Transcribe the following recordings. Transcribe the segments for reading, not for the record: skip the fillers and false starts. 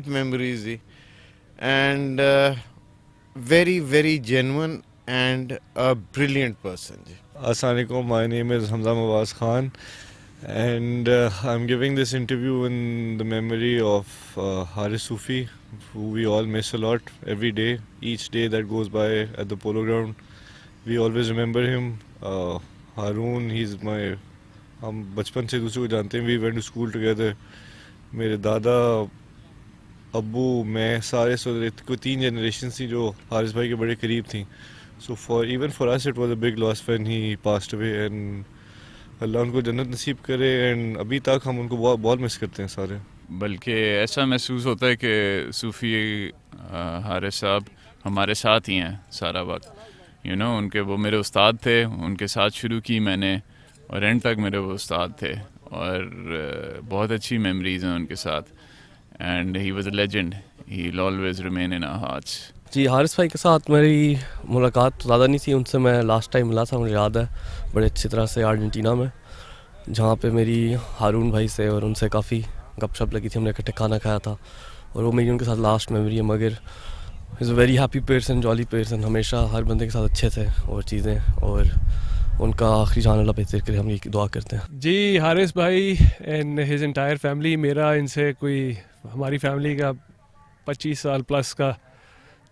deep memories and very very genuine and a brilliant person. Assalamualaikum, my name is Hamza Mawaz Khan and I'm giving this interview in the memory of Haris Sufi, who we all miss a lot every day. Each day that goes by at the polo ground, we always remember him. Haroon, he's my, हम बचपन से दूसरे को जानते हैं. We went to school together. मेरे दादा, अब्बू, मैं सारे कोई 3 generations थी जो हारिस भाई के बड़े करीब थी. So even for us it was a big loss when he passed away, and अल्लाह उनको जन्नत नसीब करे. and अभी तक हम उनको बहुत मिस करते हैं सारे. बल्कि ऐसा महसूस होता है कि सूफ़ी हारिस साहब हमारे साथ ही हैं सारा वक्त. उनके वो मेरे उस्ताद थे, उनके साथ शुरू की मैंने और एंड तक मेरे वो उस्ताद थे और बहुत अच्छी मेमोरीज हैं उनके साथ. And he was a legend, he will always remain in our hearts. जी, हारिस भाई के साथ मेरी मुलाकात तो ज़्यादा नहीं थी. उनसे मैं लास्ट टाइम मिला था, मुझे याद है बड़े अच्छी तरह से, अर्जेंटीना में, जहाँ पे मेरी हारून भाई से और उनसे काफ़ी गपशप लगी थी. हमने इकट्ठे खाना खाया था और वो मेरी उनके साथ लास्ट मेमोरी है. मगर is a very happy person, jolly person, हमेशा हर बंदे के साथ अच्छे थे और चीज़ें, और उनका आखिरी जान अल्लाह बेहतर करे, हम ये दुआ करते हैं. जी, हारिस भाई एंड हिज एंटायर फैमिली, मेरा इनसे कोई हमारी फैमिली का 25 साल प्लस का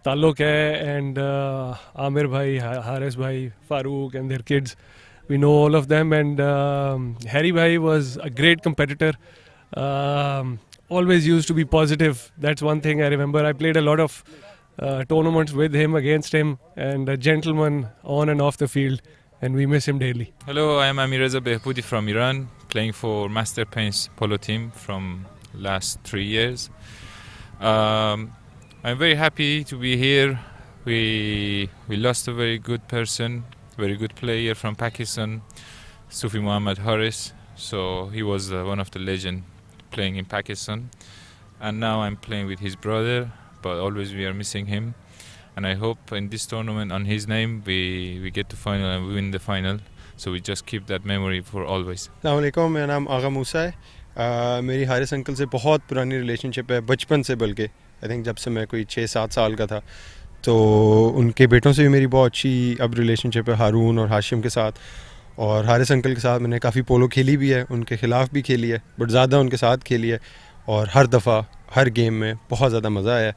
ताल्लुक़ है. एंड आमिर भाई, हारिस भाई, Farooq and their kids, we know all of them. And Harry bhai was a great competitor, always used to be positive. That's one thing I remember. I played a lot of tournaments with him, against him, and a gentleman on and off the field, and we miss him daily. Hello, I am Amirreza Behboudi from Iran, playing for Master Ponies Polo team from last 3 years. I'm very happy to be here. We lost a very good person, very good player from Pakistan, Sufi Muhammad Haris. So he was one of the legend playing in Pakistan, and now I'm playing with his brother, but always we are missing him. And I hope in this tournament on his name we get to final and we win the final, so we just keep that memory for always. अस्सलाम वालेकुम, मेरा नाम आगा मूसा है. मेरी Haris uncle से बहुत पुरानी relationship है, बचपन से, बल्कि आई थिंक जब से मैं कोई 6-7 साल का था. तो उनके बेटों से भी मेरी बहुत अच्छी अब रिलेशनशिप है, हारून और हाशिम के साथ. और हारिस अंकल के साथ मैंने काफ़ी पोलो खेली भी है, उनके ख़िलाफ़ भी खेली है, बट ज़्यादा उनके साथ खेली है. और हर दफ़ा हर गेम में बहुत ज़्यादा मज़ा आया.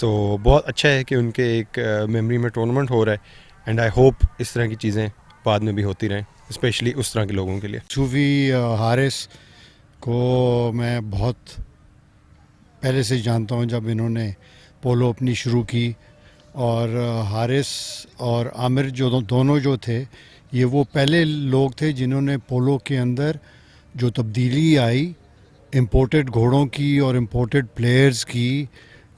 तो बहुत अच्छा है कि उनके एक मेमोरी में टूर्नामेंट हो रहा है. एंड आई होप इस तरह की चीज़ें बाद में भी होती रहें, स्पेशली उस तरह के लोगों के लिए. सूफी हारिस को मैं बहुत पहले से जानता हूँ, जब इन्होंने पोलो अपनी शुरू की. और हारिस और आमिर जो दोनों जो थे, ये वो पहले लोग थे जिन्होंने पोलो के अंदर जो तब्दीली आई इंपोर्टेड घोड़ों की और इंपोर्टेड प्लेयर्स की,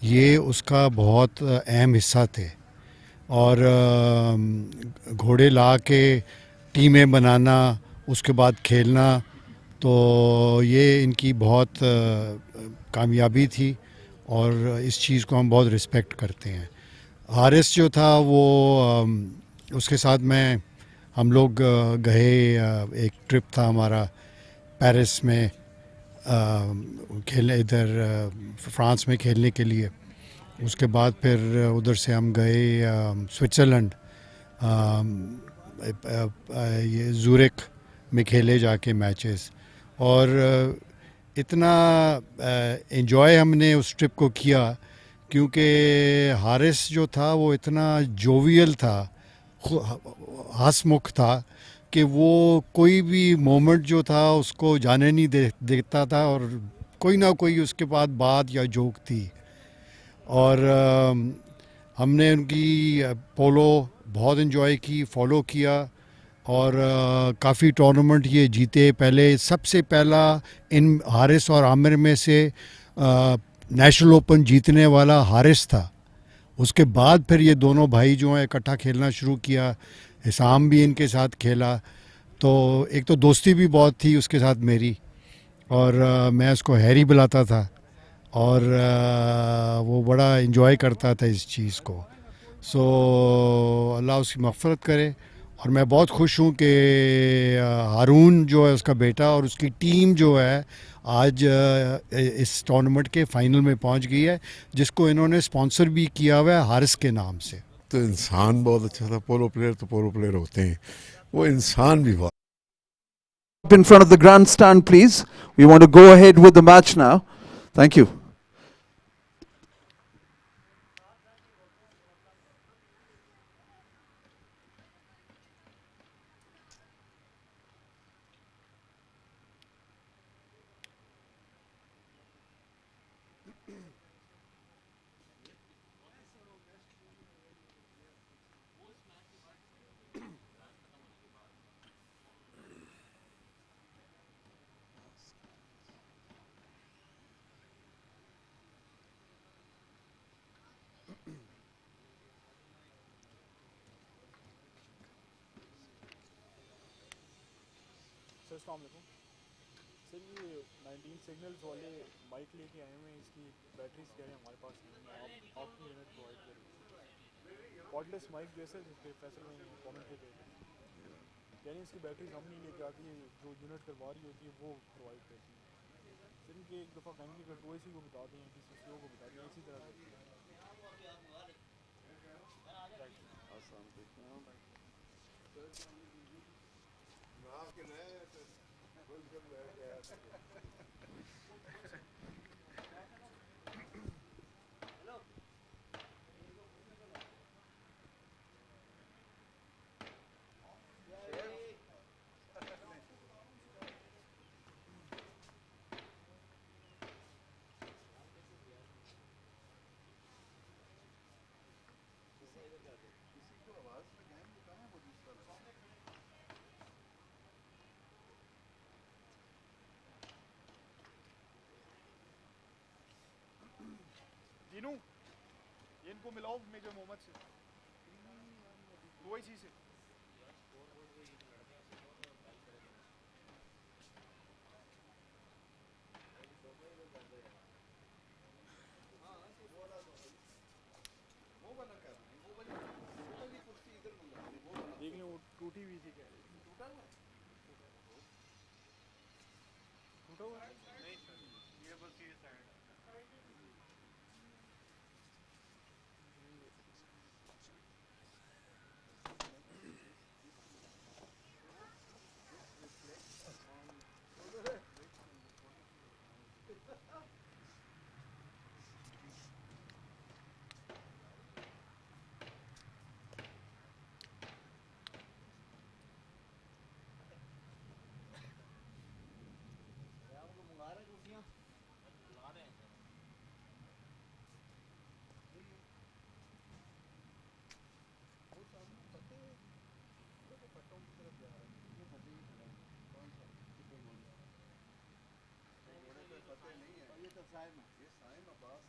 ये उसका बहुत अहम हिस्सा थे. और घोड़े ला के टीमें बनाना, उसके बाद खेलना, तो ये इनकी बहुत कामयाबी थी और इस चीज़ को हम बहुत रिस्पेक्ट करते हैं. हारिस जो था वो उसके साथ हम लोग गए, एक ट्रिप था हमारा पेरिस में खेलने, इधर फ्रांस में खेलने के लिए. उसके बाद फिर उधर से हम गए स्विट्ज़रलैंड, ये ज़ूरिक में खेले जाके मैचेस. और इतना एंजॉय हमने उस ट्रिप को किया क्योंकि हारिस जो था वो इतना जोवियल था, हंसमुख था कि वो कोई भी मोमेंट जो था उसको जाने नहीं देता था, और कोई ना कोई उसके बाद बात या जोक थी. और हमने उनकी पोलो बहुत एंजॉय की, फॉलो किया, और काफ़ी टूर्नामेंट ये जीते. पहले सबसे पहला इन हारिस और आमिर में से नेशनल ओपन जीतने वाला हारिस था. उसके बाद फिर ये दोनों भाई जो हैं इकट्ठा खेलना शुरू किया. हिसाम भी इनके साथ खेला. तो एक तो दोस्ती भी बहुत थी उसके साथ मेरी, और मैं उसको हैरी बुलाता था, और वो बड़ा एंजॉय करता था इस चीज़ को. सो अल्लाह उसकी मग़फ़िरत करे और मैं बहुत खुश हूँ कि हारून जो है उसका बेटा और उसकी टीम जो है आज इस टूर्नामेंट के फाइनल में पहुंच गई है, जिसको इन्होंने स्पॉन्सर भी किया हुआ है हारिस के नाम से। तो इंसान बहुत अच्छा था। पोलो प्लेयर तो पोलो प्लेयर होते हैं, वो इंसान भी बहुत। In front of the grandstand, please. We want to go ahead with the match now. Thank you. Sir अस्सलाम वालेकुम सर, ये 19 सिग्नल्स वाले माइक लेके आए हुए हैं, इसकी बैटरीज कह रहे हैं हमारे पास नहीं है, आप अपनी यूनिट प्रोवाइड करें। कॉर्डलेस माइक जो है सर, जिस पे फैसल में कमेंट कर रहे थे, कह रहे हैं इसकी बैटरीज हम नहीं लेके आती है, जो यूनिट करवा रही होती है वो प्रोवाइड करती है। सर इनके एक दफ़ा कहेंगे कि टोएसी को बता दें, किसी सी को बता दें, इसी तरह से। तीनों ये इनको मिलाओ मेजर मोहम्मद से, दो ही चीज़ से। देख लें वो टूटी हुई थी, क्या टूटा हुआ नहीं सर, ये बस ये साइड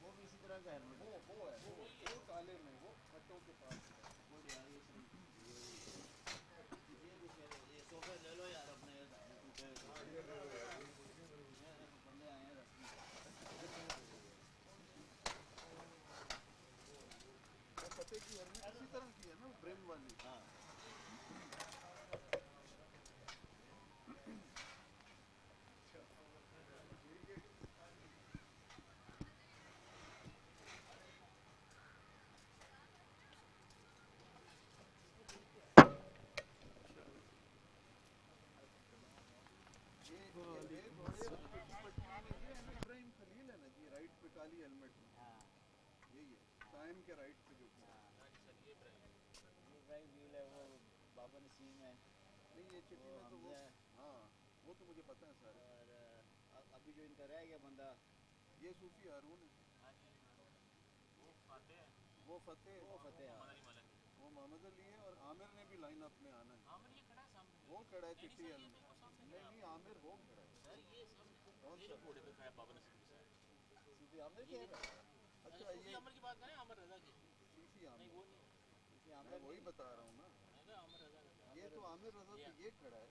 वो भी इसी तरह का हेलमेट, वो है वो काले में, वो खट्टों के पास वो यार ये सोफे ले लो यार अपने बंदे आए हैं फतेह की हेलमेट इसी तरह की है ना, ब्रिम वाली। हाँ काली हेलमेट में यही है, टाइम के राइट पे जो ये ड्राइव व्हील है, वो बाबा नसीम है नहीं, ये चिट्ठी में तो वो हाँ वो तो मुझे पता है सर। और अभी जो इनका रह गया बंदा, ये सूफी हारून है, वो फतेह है, वो फतेह वो मोहम्मद अली है, और आमिर ने भी लाइन अप में आना है। आमिर ये खड़ा है सामने, वो खड़ा है चिट्ठी नहीं आमिर वो खड़ा है, ये कौन सा घोड़े पे खड़ा है बाबा नसीम के साथ सूफी आमिर कह रहा है। अच्छा ये आमिर की बात करें, आमिर रजा की सूफी आमिर नहीं, वो नहीं सूफी आमिर, मैं वही बता रहा हूँ ना, आमिर रजा ये तो आमिर रजा तो ये खड़ा है,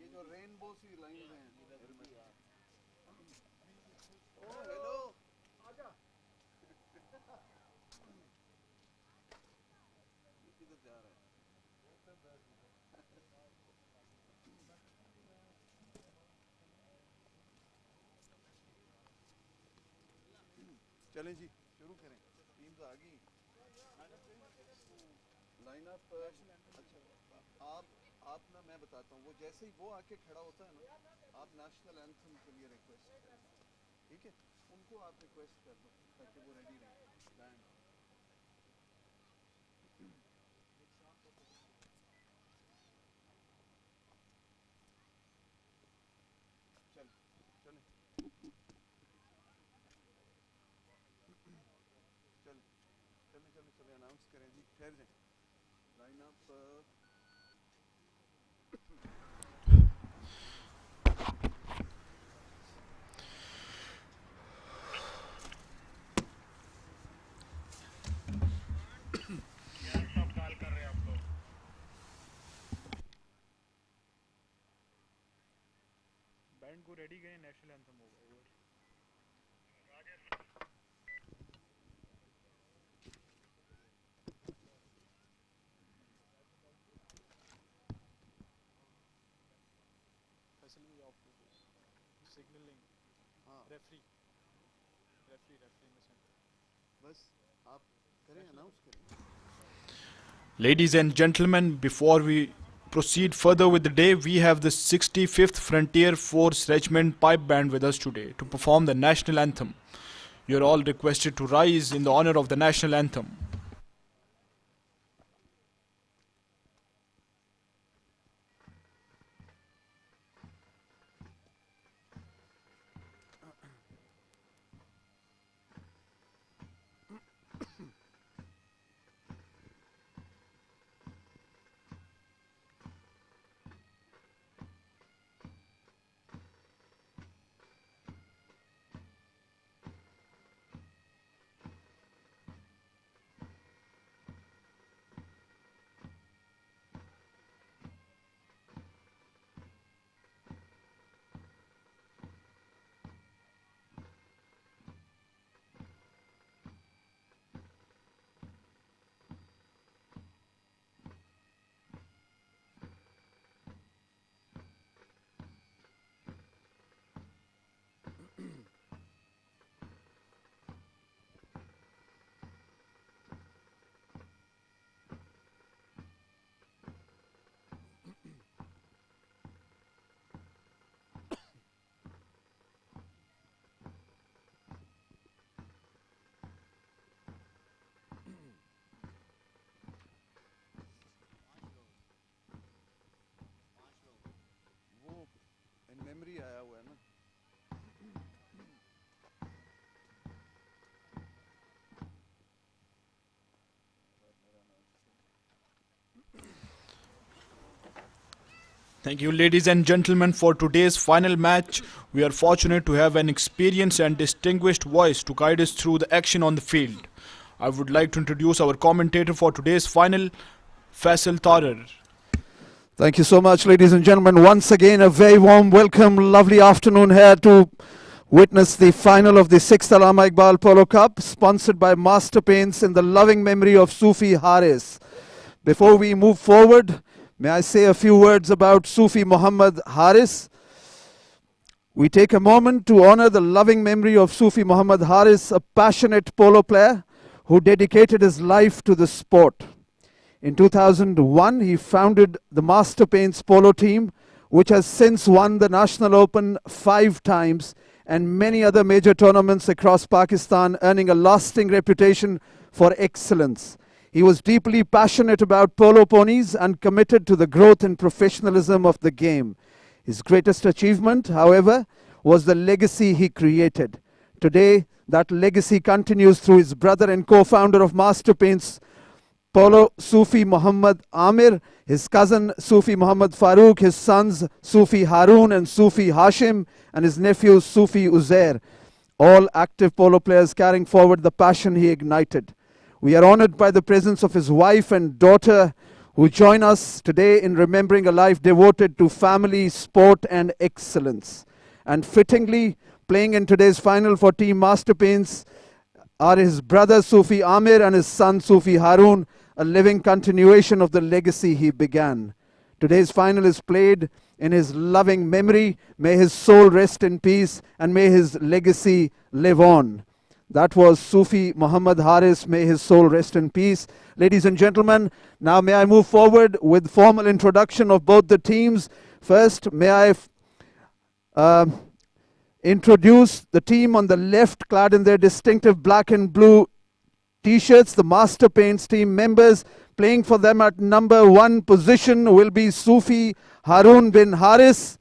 ये जो रेनबो सी लाइन है। ओ हेलो आजा किधर जा रहा है? चलें जी शुरू करें टीम्स आ गई लाइन अप अच्छा आप ना मैं बताता हूँ वो जैसे ही वो आके खड़ा होता है ना आप नेशनल एंथम के लिए रिक्वेस्ट करें ठीक है उनको आप रिक्वेस्ट कर दो ताकि वो रेडी रहें बैंड चल चलें चल चलें चलें चलें अनाउंस करें जी ठहर जाएं लाइन अप बैंड को रेडी करें नेशनल एंथम होगा फैसिलिटी ऑफ सिग्नलिंग हाँ रेफरी में सेंटर बस आप करें अनाउंस करें Ladies and gentlemen, before we proceed further with the day, we have the 65th Frontier Force Regiment Pipe Band with us today to perform the national anthem. You're all requested to rise in the honor of the national anthem. In memory आया हुआ है ना Thank you, ladies and gentlemen, for today's final match. We are fortunate to have an experienced and distinguished voice to guide us through the action on the field. I would like to introduce our commentator for today's final, Faisal Tarar. Thank you so much, ladies and gentlemen. Once again, a very warm welcome. Lovely afternoon here to witness the final of the 6th Allama Iqbal Polo Cup, sponsored by Master Paints in the loving memory of Sufi Haris. Before we move forward, may I say a few words about Sufi Muhammad Haris. We take a moment to honor the loving memory of Sufi Muhammad Haris, a passionate polo player who dedicated his life to the sport. In 2001, he founded the Master Paints polo team, which has since won the National Open 5 times and many other major tournaments across Pakistan, earning a lasting reputation for excellence. He was deeply passionate about polo ponies and committed to the growth and professionalism of the game. His greatest achievement, however, was the legacy he created. Today, that legacy continues through his brother and co-founder of Master Paints Polo, Sufi Muhammad Amir, his cousin Sufi Muhammad Farooq, his sons Sufi Harun and Sufi Hashim, and his nephew Sufi Uzair, all active polo players carrying forward the passion he ignited. We are honored by the presence of his wife and daughter who join us today in remembering a life devoted to family, sport and excellence. And fittingly, playing in today's final for Team Master Paints are his brother Sufi Amir and his son Sufi Harun, a living continuation of the legacy he began. Today's final is played in his loving memory. May his soul rest in peace and may his legacy live on. That was Sufi Muhammad Haris. May his soul rest in peace. Ladies and gentlemen, now may I move forward with formal introduction of both the teams. First, may I introduce the team on the left, clad in their distinctive black and blue T-shirts, the Master Paints team members. Playing for them at number 1 position will be Sufi Harun bin Haris.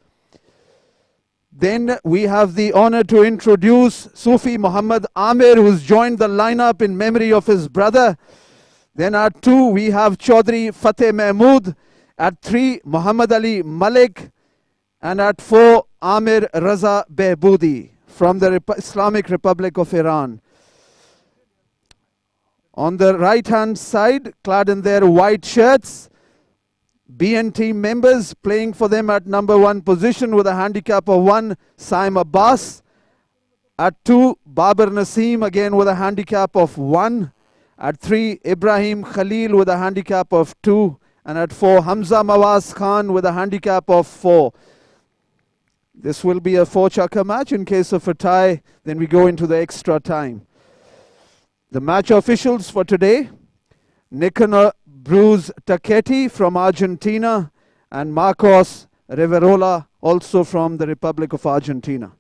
Then we have the honor to introduce Sufi Muhammad Amir, who's joined the lineup in memory of his brother. Then at 2 we have Chaudhry Fateh Mahmood. At 3 Muhammad Ali Malik. And at 4 Amir Raza Behboudi from the Islamic Republic of Iran. On the right hand side, clad in their white shirts, BN team members. Playing for them at number 1 position with a handicap of 1, Saim Abbas. At 2, Babar Naseem, again with a handicap of 1. At 3, Ibrahim Khalil with a handicap of 2. And at 4, Hamza Mawaz Khan with a handicap of 4. This will be a 4-chukka match. In case of a tie, then we go into the extra time. The match officials for today: Nicanor Bruce Taketti from Argentina and Marcos Riverola, also from the Republic of Argentina.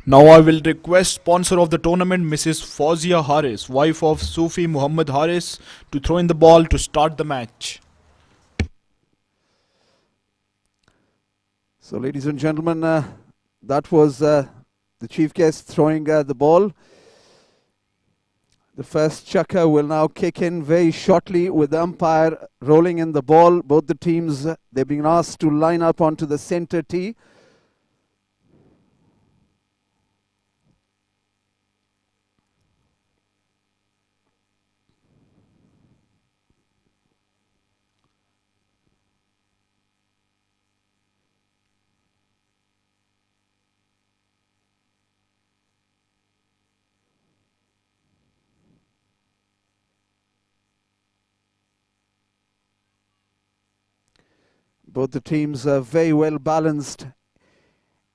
Now I will request sponsor of the tournament, Mrs. Fauzia Haris, wife of Sufi Muhammad Haris, to throw in the ball to start the match. So ladies and gentlemen, that was the chief guest throwing the ball. The first chukka will now kick in very shortly with the umpire rolling in the ball. Both the teams, they've been asked to line up onto the center tee. Both the teams are very well balanced.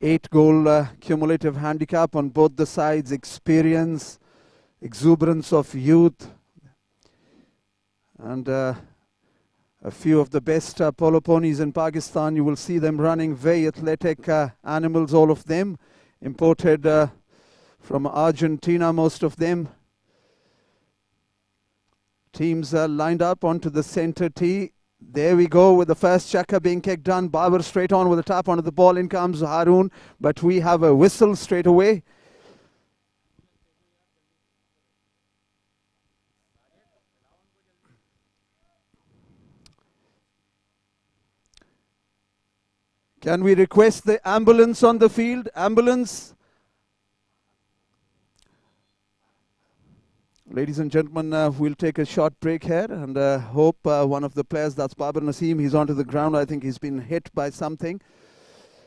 8-goal cumulative handicap on both the sides. Experience, exuberance of youth, and a few of the best polo ponies in Pakistan. You will see them running, very athletic animals, all of them. Imported from Argentina, most of them. Teams are lined up onto the center tee. There we go with the first chukka being kicked down. Babar straight on with a tap onto the ball. In comes Harun, but we have a whistle straight away. Can we request the ambulance on the field? Ambulance. Ladies and gentlemen, we'll take a short break here and hope one of the players, that's Babar Naseem, he's onto the ground. I think he's been hit by something.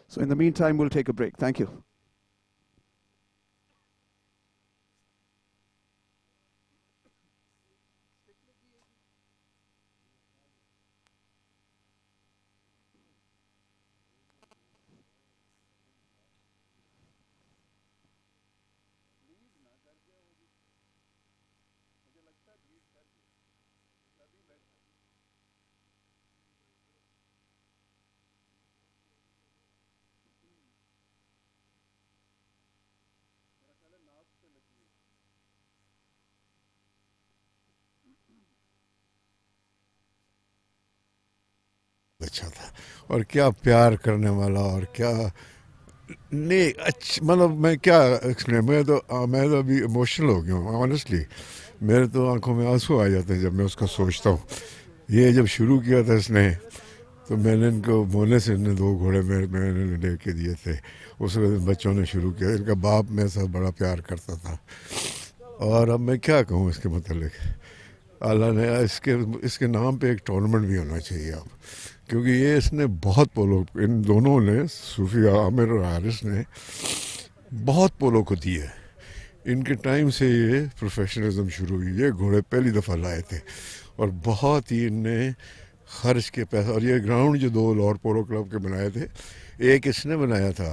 So in the meantime, we'll take a break. Thank you. अच्छा था और क्या प्यार करने वाला और क्या नहीं अच्छा मतलब मैं क्या एक्सप्लेन मैं तो अभी इमोशनल हो गया हूँ ऑनेस्टली मेरे तो आंखों में आंसू आ जाते हैं जब मैं उसका सोचता हूँ ये जब शुरू किया था इसने तो मैंने इनको बोलने से इन्हें 2 घोड़े मैंने लेके दिए थे उस वक्त बच्चों ने शुरू किया इनका बाप मेरे साथ बड़ा प्यार करता था और अब मैं क्या कहूँ इसके मतलब अल्लाह ने इसके नाम पे एक टूर्नामेंट भी होना चाहिए अब क्योंकि ये इसने बहुत पोलो इन दोनों ने सूफी आमिर और हारिस ने बहुत पोलो को दिए इनके टाइम से ये प्रोफेशनलिज्म शुरू हुई ये घोड़े पहली दफ़ा लाए थे और बहुत ही इनने खर्च के पैसा और ये ग्राउंड जो 2 लाहौर पोलो क्लब के बनाए थे एक इसने बनाया था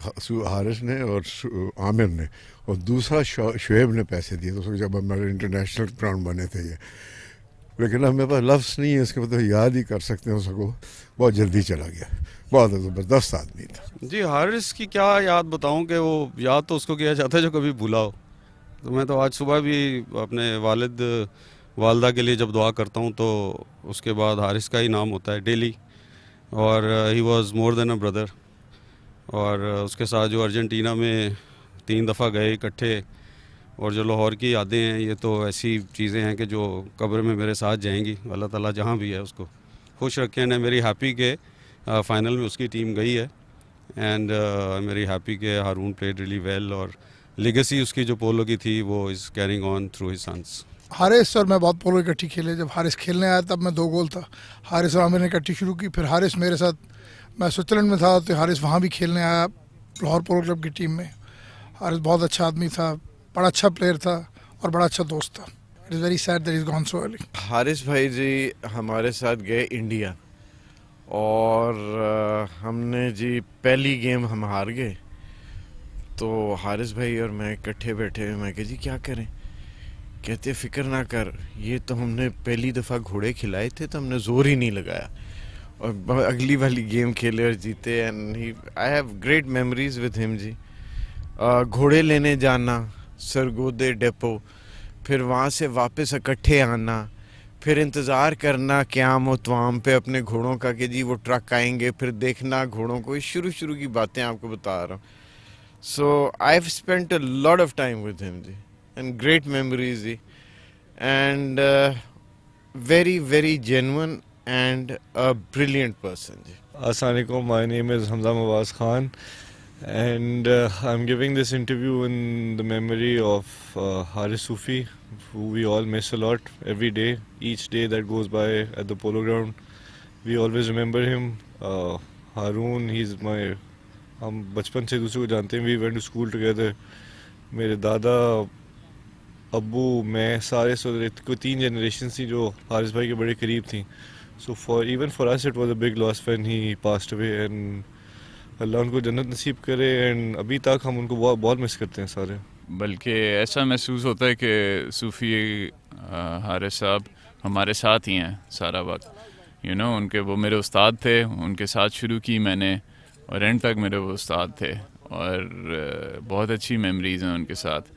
हारिस ने और आमिर ने, और दूसरा शुएब ने पैसे दिए तो जब हमारे इंटरनेशनल ग्राउंड बने थे ये, लेकिन अब मेरे पास लफ्ज़ नहीं है उसके बाद, तो याद ही कर सकते हैं उसको। बहुत जल्दी चला गया, बहुत ज़बरदस्त आदमी था जी। हारिस की क्या याद बताऊं कि वो याद तो उसको किया जाता है जो कभी भूला हो। तो मैं तो आज सुबह भी अपने वालदा के लिए जब दुआ करता हूं तो उसके बाद हारिस का ही नाम होता है डेली, और he was more than a brother. और उसके साथ जो अर्जेंटीना में 3 दफ़ा गए इकट्ठे, और जो लाहौर की यादें हैं, ये तो ऐसी चीज़ें हैं कि जो कब्र में मेरे साथ जाएंगी। अल्लाह ताला जहाँ भी है उसको खुश रखें। ने मेरी हैप्पी के फाइनल में उसकी टीम गई है, एंड मेरी हैप्पी के हारून प्लेड रियली वेल, और लेगेसी उसकी जो पोलो की थी वो is carrying on through his sons. Haris और मैं बहुत पोलो इकट्ठी खेले। जब हारिस खेलने आया तब मैं 2 गोल था। हारिस और आमिर ने इकट्ठी शुरू की, फिर हारिस मेरे साथ, मैं स्विट्ज़रलैंड में था तो हारिस वहाँ भी खेलने आया लाहौर पोलो क्लब की टीम में। हारिस बहुत अच्छा आदमी था, बड़ा अच्छा प्लेयर था और बड़ा अच्छा दोस्त था। It is very sad that he is gone so early. Haris भाई जी हमारे साथ गए इंडिया, और हमने जी पहली गेम हम हार गए। तो हारिस भाई और मैं इकट्ठे बैठे हुए, मैं कहा जी क्या करें? कहते फ़िक्र ना कर, ये तो हमने पहली दफ़ा घोड़े खिलाए थे तो हमने ज़ोर ही नहीं लगाया, और अगली वाली गेम खेले और जीते। And I have great memories with him जी। घोड़े लेने जाना सरगोदे डेपो, फिर वहाँ से वापस इकट्ठे आना, फिर इंतज़ार करना क़याम व तवाम पे अपने घोड़ों का कि जी वो ट्रक आएंगे, फिर देखना घोड़ों को। शुरू की बातें आपको बता रहा हूँ। So I have spent a lot of time with him जी, एंड ग्रेट मेमोरीज जी, and very very genuine and a brilliant person. Assalamu alaikum, my name is Hamza Mawaz Khan, and I'm giving this interview in the memory of Haris Sufi, who we all miss a lot every day. Each day that goes by at the polo ground, we always remember him. Haroon, he's my, हम बचपन से दूसरे को जानते हैं, we went to school together. मेरे दादा, अब्बू, मैं, सारे कोई 3 जनरेशन थी जो हारिस भाई के बड़े करीब थी। So even for us it was a big loss when he passed away, and अल्लाह उनको जन्नत नसीब करे, and अभी तक हम उनको बहुत मिस करते हैं सारे। बल्कि ऐसा महसूस होता है कि सूफ़ी हारिस साहब हमारे साथ ही हैं सारा वक्त। उनके वो मेरे उस्ताद थे, उनके साथ शुरू की मैंने और एंड तक मेरे वो उस्ताद थे, और बहुत अच्छी मेमोरीज हैं उनके साथ।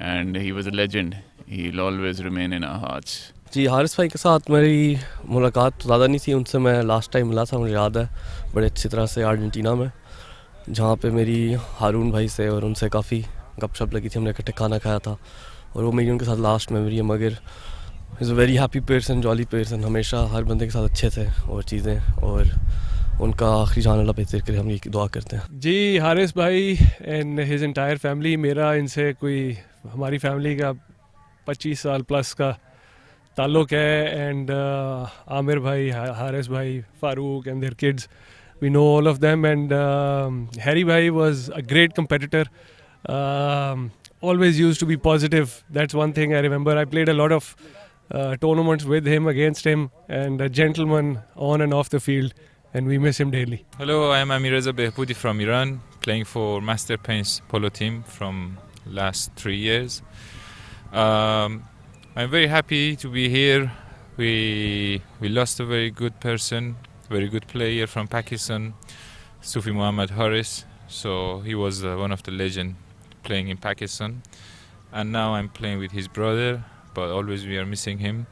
And he was a legend, he will always remain in our hearts. जी, हारिस भाई के साथ मेरी मुलाकात तो ज़्यादा नहीं थी, उनसे मैं लास्ट टाइम मिला था, मुझे याद है बड़े अच्छी तरह से, अर्जेंटीना में, जहाँ पे मेरी हारून भाई से और उनसे काफ़ी गपशप लगी थी। हमने इकट्ठे खाना खाया था, और वो मेरी उनके साथ लास्ट मेमोरी है। मगर is a very happy person, jolly person, हमेशा हर बंदे के साथ अच्छे थे और चीज़ें, और उनका आखिरी जान अल्लाह बेहतर करे, हम ये दुआ करते हैं। जी, हारिस भाई एंड हिज एंटायर फैमिली, मेरा इनसे कोई, हमारी फैमिली का 25 साल प्लस का ताल्लुक है। एंड आमिर भाई, हारिस भाई, Farooq and their kids, we know all of them. And Harry bhai was a great competitor, always used to be positive. That's one thing I remember. I played a lot of tournaments with him, against him, and a gentleman on and off the field, and we miss him daily. Hello, I am Amireza Behpoudi from Iran, playing for Master Paints Polo team from last 3 years. I'm very happy to be here. We lost a very good person, very good player from Pakistan, Sufi Haris. So he was one of the legend playing in Pakistan, and now I'm playing with his brother, but always we are missing him,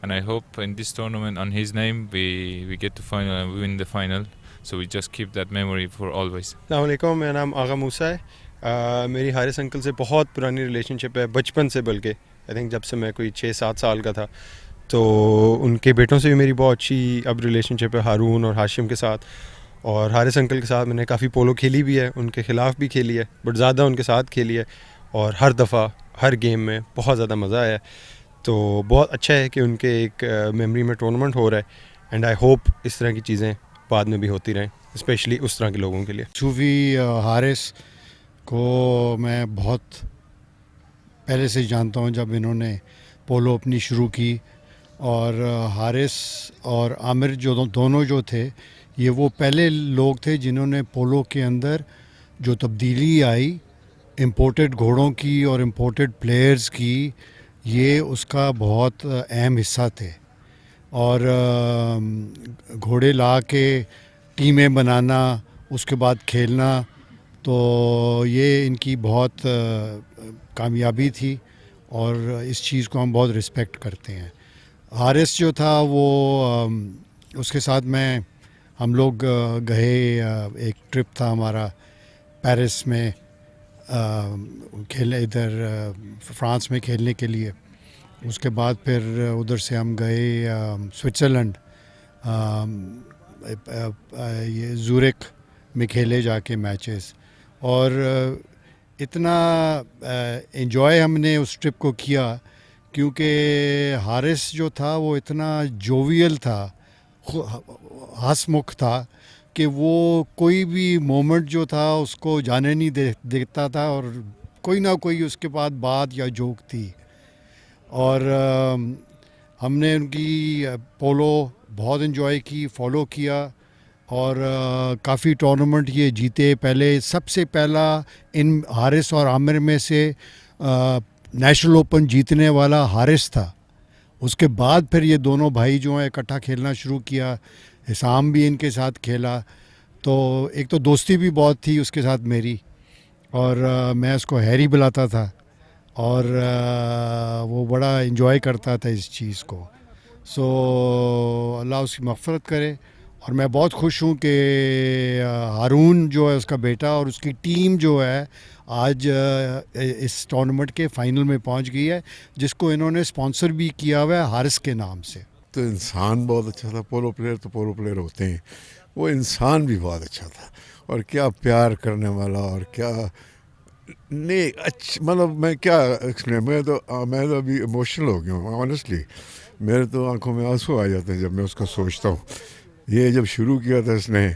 and I hope in this tournament on his name we get to final and win the final, so we just keep that memory for always. अस्सलाम वालेकुम, मेरा नाम आगा मूसा है। मेरी Haris uncle से बहुत पुरानी relationship है, बचपन से, बल्कि आई थिंक जब से मैं कोई 6-7 साल का था। तो उनके बेटों से भी मेरी बहुत अच्छी अब रिलेशनशिप है, हारून और हाशिम के साथ। और हारिस अंकल के साथ मैंने काफ़ी पोलो खेली भी है, उनके ख़िलाफ़ भी खेली है, बट ज़्यादा उनके साथ खेली है, और हर दफ़ा हर गेम में बहुत ज़्यादा मज़ा आया। तो बहुत अच्छा है कि उनके एक मेमोरी में टूर्नामेंट हो रहा है, एंड आई होप इस तरह की चीज़ें बाद में भी होती रहें, स्पेशली उस तरह के लोगों के लिए। सूफी हारिस को मैं बहुत पहले से जानता हूँ, जब इन्होंने पोलो अपनी शुरू की, और हारिस और आमिर जो दोनों जो थे, ये वो पहले लोग थे जिन्होंने पोलो के अंदर जो तब्दीली आई इम्पोर्टेड घोड़ों की और इम्पोर्टेड प्लेयर्स की, ये उसका बहुत अहम हिस्सा थे। और घोड़े ला के टीमें बनाना, उसके बाद खेलना, तो ये इनकी बहुत कामयाबी थी और इस चीज़ को हम बहुत रिस्पेक्ट करते हैं। हारिस जो था वो उसके साथ हम लोग गए, एक ट्रिप था हमारा पेरिस में खेलने, इधर फ्रांस में खेलने के लिए। उसके बाद फिर उधर से हम गए स्विट्ज़रलैंड, ये ज़ूरिक में खेले जाके मैचेस। और इतना एंजॉय हमने उस ट्रिप को किया क्योंकि हारिस जो था वो इतना जोवियल था, हंसमुख था कि वो कोई भी मोमेंट जो था उसको जाने नहीं देता था और कोई ना कोई उसके बाद बात या जोक थी। और हमने उनकी पोलो बहुत एंजॉय की, फॉलो किया और काफ़ी टूर्नामेंट ये जीते। पहले सबसे पहला इन हारिस और आमिर में से नेशनल ओपन जीतने वाला हारिस था। उसके बाद फिर ये दोनों भाई जो हैं इकट्ठा खेलना शुरू किया, हिसाम भी इनके साथ खेला। तो एक तो दोस्ती भी बहुत थी उसके साथ मेरी, और मैं उसको हैरी बुलाता था और वो बड़ा एंजॉय करता था इस चीज़ को। सो अल्लाह उसकी मग़फ़िरत करे। और मैं बहुत खुश हूँ कि हारून जो है उसका बेटा और उसकी टीम जो है आज इस टूर्नामेंट के फ़ाइनल में पहुँच गई है, जिसको इन्होंने स्पॉन्सर भी किया हुआ है हारिस के नाम से। तो इंसान बहुत अच्छा था। पोलो प्लेयर तो पोलो प्लेयर होते हैं, वो इंसान भी बहुत अच्छा था और क्या प्यार करने वाला, और क्या नहीं अच्छा, मतलब मैं क्या एक्सप्लेन, मैं तो अभी इमोशनल हो गया हूँ ऑनेस्टली। मेरे तो आंखों में आंसू आ जाते हैं जब मैं उसका सोचता हूँ। ये जब शुरू किया था इसने,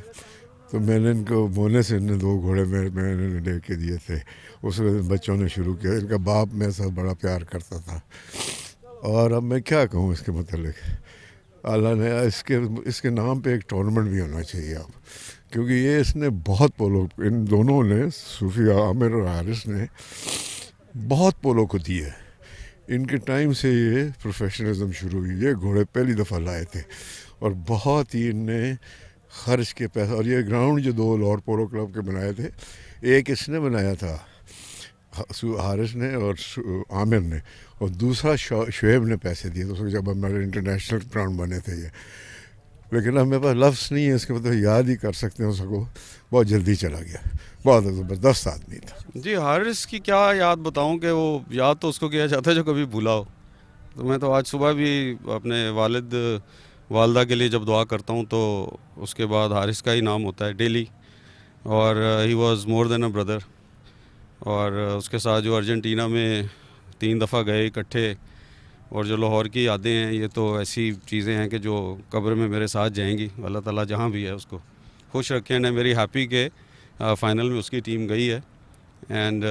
तो मैंने इनको बोने से इन्हें 2 घोड़े मैंने लेके दिए थे। उस वक्त बच्चों ने शुरू किया। इनका बाप मेरे साथ बड़ा प्यार करता था। और अब मैं क्या कहूँ इसके मतलब, अल्लाह ने इसके नाम पे एक टूर्नामेंट भी होना चाहिए अब, क्योंकि ये इसने बहुत पोलो, इन दोनों ने, सूफी आमिर और हारिस ने बहुत पोलो को दिए। इनके टाइम से ये प्रोफेशनलिज्म शुरू हुई। ये घोड़े पहली दफ़ा लाए थे और बहुत ही इनने खर्च के पैसा। और ये ग्राउंड जो 2 लाहौर पोलो क्लब के बनाए थे, एक इसने बनाया था हारिस ने और आमिर ने, और दूसरा शुएब ने पैसे दिए तो जब हमारे इंटरनेशनल ग्राउंड बने थे ये। लेकिन अब मेरे पास लफ्ज़ नहीं है इसके, मतलब याद ही कर सकते हैं उसको। बहुत जल्दी चला गया, बहुत ज़बरदस्त आदमी था जी। हारिस की क्या याद बताऊं कि वो याद तो उसको किया जाता है जो कभी भूला हो। तो मैं तो आज सुबह भी अपने वालदा के लिए जब दुआ करता हूं तो उसके बाद हारिस का ही नाम होता है डेली। और he was more than a brother. और उसके साथ जो अर्जेंटीना में 3 दफ़ा गए इकट्ठे, और जो लाहौर की यादें हैं, ये तो ऐसी चीज़ें हैं कि जो कब्र में मेरे साथ जाएंगी। अल्लाह ताला जहाँ भी है उसको खुश रखें। एंड मेरी हैप्पी के फाइनल में उसकी टीम गई है। एंड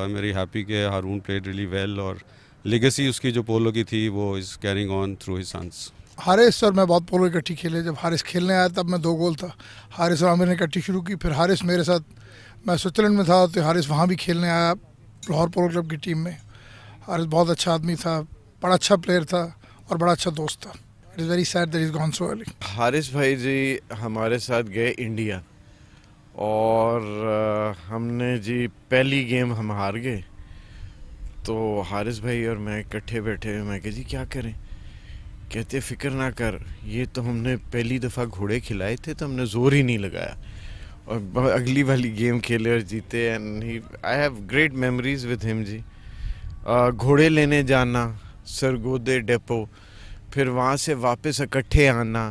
मेरी हैप्पी के हारून प्लेड रियली वेल, और लेगेसी उसकी जो पोलो की थी वो is carrying on through his sons. Haris और मैं बहुत पोलो इकट्ठी खेले। जब हारिस खेलने आया तब मैं 2 गोल था। हारिस और आमिर ने इकट्ठी शुरू की, फिर हारिस मेरे साथ, मैं स्विट्ज़रलैंड में था तो हारिस वहाँ भी खेलने आया लाहौर पोलो क्लब की टीम में। हारिस बहुत अच्छा आदमी था, बड़ा अच्छा प्लेयर था और बड़ा अच्छा दोस्त था। It is very sad that he is gone so early. Haris भाई जी हमारे साथ गए इंडिया, और हमने जी पहली गेम हम हार गए। तो हारिस भाई और मैं इकट्ठे बैठे, मैं कहा जी क्या करें। कहते फ़िक्र ना कर, ये तो हमने पहली दफ़ा घोड़े खिलाए थे तो हमने ज़ोर ही नहीं लगाया, और अगली वाली गेम खेले और जीते। And I have great memories with him जी। घोड़े लेने जाना सरगोदे डेपो, फिर वहाँ से वापस इकट्ठे आना,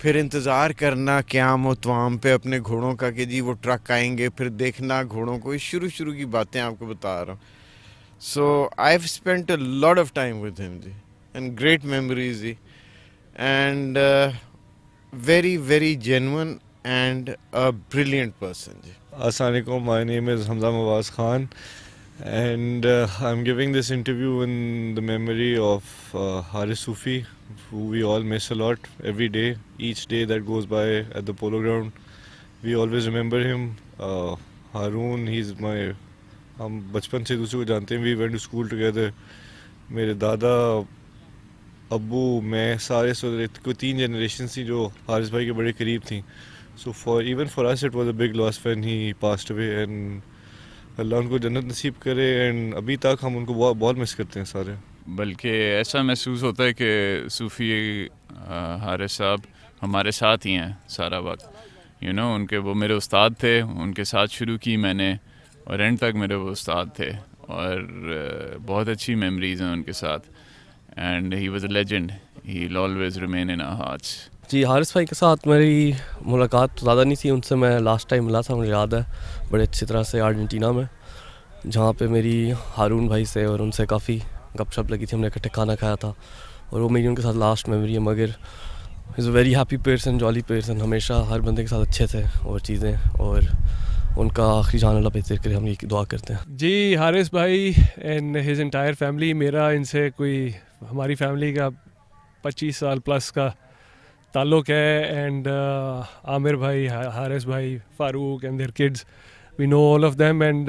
फिर इंतज़ार करना क़याम व तवाम पे अपने घोड़ों का कि जी वो ट्रक आएंगे, फिर देखना घोड़ों को। शुरू की बातें आपको बता रहा हूँ। So I have spent a lot of time with him जी, एंड ग्रेट मेमोरीज जी, and very very genuine and a brilliant person. Assalamu alaikum, my name is Hamza Mawaz Khan, and I'm giving this interview in the memory of Haris Sufi, who we all miss a lot. Every day, each day that goes by at the polo ground, we always remember him. Haroon, he's my, हम बचपन से दूसरे को जानते हैं. We went to school together. मेरे दादा, अब्बू, मैं सारे कोई 3 generations थी जो हारिस भाई के बड़े करीब थी. So even for us it was a big loss when he passed away, and अल्लाह उनको जन्नत नसीब करे. And अभी तक हम उनको बहुत मिस करते हैं सारे. बल्कि ऐसा महसूस होता है कि सूफ़ी हारिस साहब हमारे साथ ही हैं सारा वक्त. उनके वो मेरे उस्ताद थे, उनके साथ शुरू की मैंने और एंड तक मेरे वो उस्ताद थे और बहुत अच्छी मेमोरीज हैं उनके साथ. And he was a legend, he will always remain in our hearts. जी, हारिस भाई के साथ मेरी मुलाकात तो ज़्यादा नहीं थी. उनसे मैं लास्ट टाइम मिला था, मुझे याद है बड़े अच्छी तरह से, अर्जेंटीना में, जहाँ पे मेरी हारून भाई से और उनसे काफ़ी गपशप लगी थी. हमने इकट्ठे खाना खाया था और वो मेरी उनके साथ लास्ट मेमोरी है. मगर is a very happy person, jolly person, हमेशा हर बंदे के साथ अच्छे थे और चीज़ें, और उनका आखिरी जान अल्लाह बेहतर करे, हम ये दुआ करते हैं. जी, हारिस भाई एंड हिज एंटायर फैमिली, मेरा इनसे कोई हमारी फैमिली का 25 साल प्लस का ताल्लुक़ है. एंड आमिर भाई, हारिस भाई, Farooq and their kids, we know all of them. And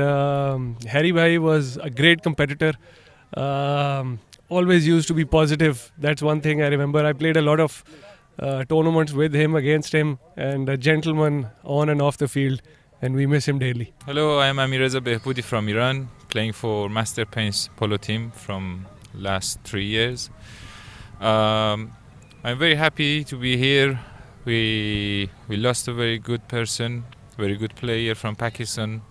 Harry bhai was a great competitor, always used to be positive. That's one thing I remember. I played a lot of tournaments with him, against him, and a gentleman on and off the field, and we miss him daily. Hello, I am Amirreza Behboudi from Iran, playing for Master Paints Polo team from last 3 years. I'm very happy to be here. We lost a very good person, very good player from Pakistan,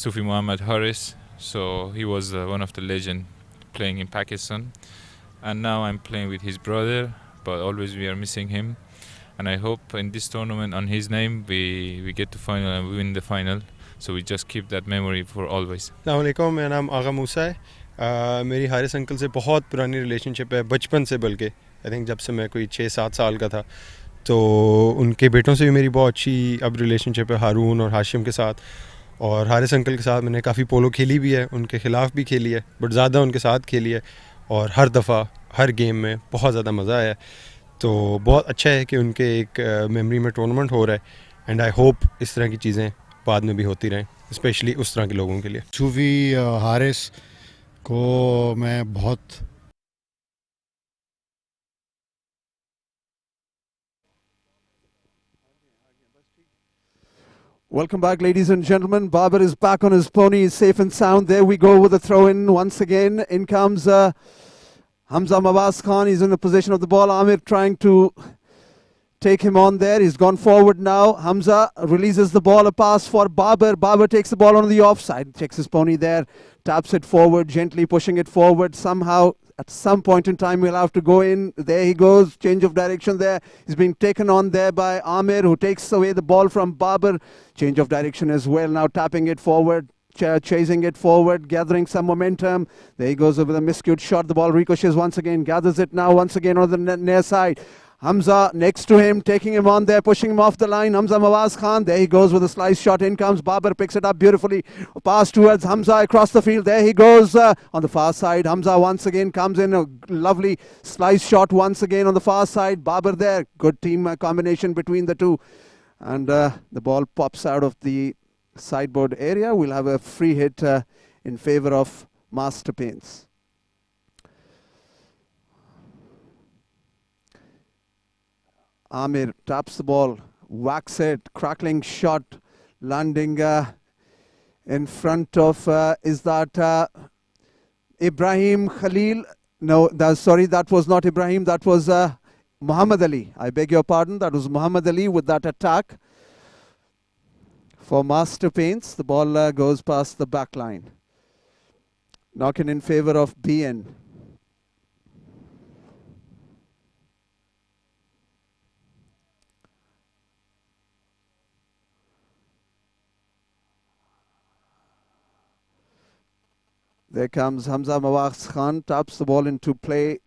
Sufi Muhammad Haris. So he was one of the legend playing in Pakistan, and now I'm playing with his brother, but always we are missing him. And I hope in this tournament on his name we get to final and win the final, so we just keep that memory for always. अस्सलाम वालेकुम, मेरा नाम आगा मूसा है. मेरी Haris uncle से बहुत पुरानी relationship है, बचपन से, बल्कि आई थिंक जब से मैं कोई 6-7 साल का था. तो उनके बेटों से भी मेरी बहुत अच्छी अब रिलेशनशिप है, हारून और हाशिम के साथ. और हारिस अंकल के साथ मैंने काफ़ी पोलो खेली भी है, उनके ख़िलाफ़ भी खेली है, बट ज़्यादा उनके साथ खेली है. और हर दफ़ा हर गेम में बहुत ज़्यादा मज़ा आया. तो बहुत अच्छा है कि उनके एक मेमोरी में टूर्नामेंट हो रहा है. एंड आई होप इस तरह की चीज़ें बाद में भी होती रहें, स्पेशली उस तरह के लोगों के लिए. सूफी हारिस को मैं बहुत Welcome back, ladies and gentlemen. Babar is back on his pony, is safe and sound. There we go with the throw-in once again. In comes Hamza Mawaz Khan. He's in the position of the ball. Amir trying to take him on there. He's gone forward now. Hamza releases the ball, a pass for Babar. Babar takes the ball on the offside. Checks his pony there, taps it forward, gently pushing it forward. Somehow, at some point in time, we'll have to go in. There he goes, change of direction there. He's being taken on there by Amir, who takes away the ball from Babar. Change of direction as well, now tapping it forward, chasing it forward, gathering some momentum. There he goes over the miscued shot. The ball ricochets once again, gathers it now once again on the near side. Hamza next to him, taking him on there, pushing him off the line. Hamza Mawaz Khan, there he goes with a slice shot. In comes Babar, picks it up beautifully. Pass towards Hamza across the field. There he goes on the far side. Hamza once again comes in, a lovely slice shot once again on the far side. Babar there, good team combination between the two. And the ball pops out of the sideboard area. We'll have a free hit in favor of Master Paints. Amir taps the ball, whacks it, crackling shot, landing in front of, is that Ibrahim Khalil? No, sorry, that was not Ibrahim, that was Muhammad Ali. I beg your pardon, that was Muhammad Ali with that attack. For Master Paints, the ball goes past the back line. Knocking in favor of BN. There comes Hamza Mawaz Khan, taps the ball into play.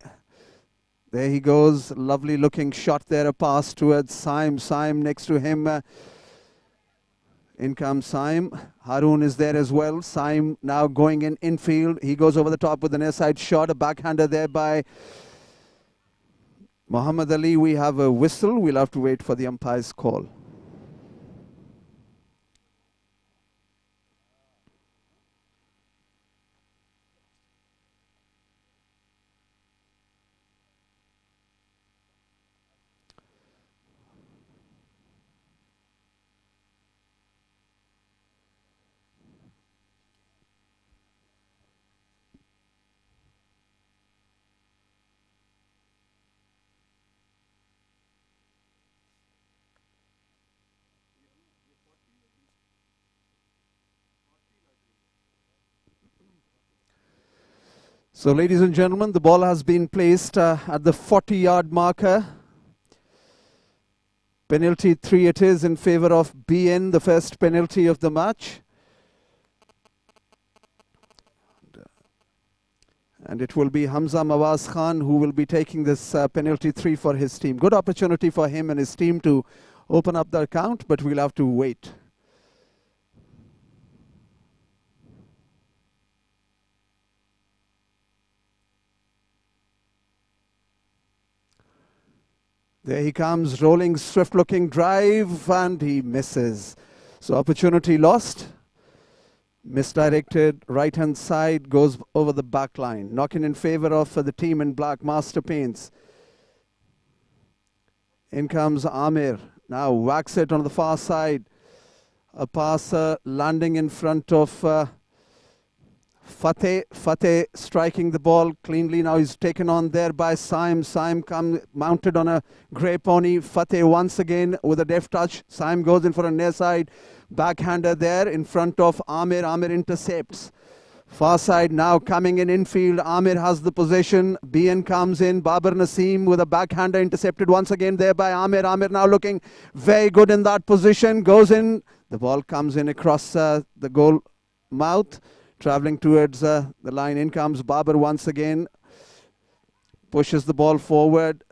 There he goes, lovely looking shot there, a pass towards Saim. Saim next to him. In comes Saim. Haroon is there as well. Saim now going in infield. He goes over the top with an airside shot, a backhander there by Muhammad Ali. We have a whistle. We'll have to wait for the umpire's call. So, ladies and gentlemen, the ball has been placed at the 40-yard marker. Penalty 3 it is in favor of BN, the first penalty of the match. And it will be Hamza Mawaz Khan who will be taking this penalty 3 for his team. Good opportunity for him and his team to open up the account, but we'll have to wait. There he comes, rolling, swift-looking drive, and he misses. So opportunity lost. Misdirected, right-hand side, goes over the back line. Knocking in favor of the team in black, Master Paints. In comes Amir. Now whacks it on the far side. A passer landing in front of Fateh. Fateh striking the ball cleanly. Now he's taken on there by Saim. Saim mounted on a grey pony. Fateh once again with a deft touch. Saim goes in for a near side. Backhander there in front of Amir. Amir intercepts. Far side now coming in infield. Amir has the possession. BN comes in. Babar Naseem with a backhander intercepted once again there by Amir. Amir now looking very good in that position. Goes in. The ball comes in across the goal mouth. Traveling towards the line. In comes Babar once again. Pushes the ball forward.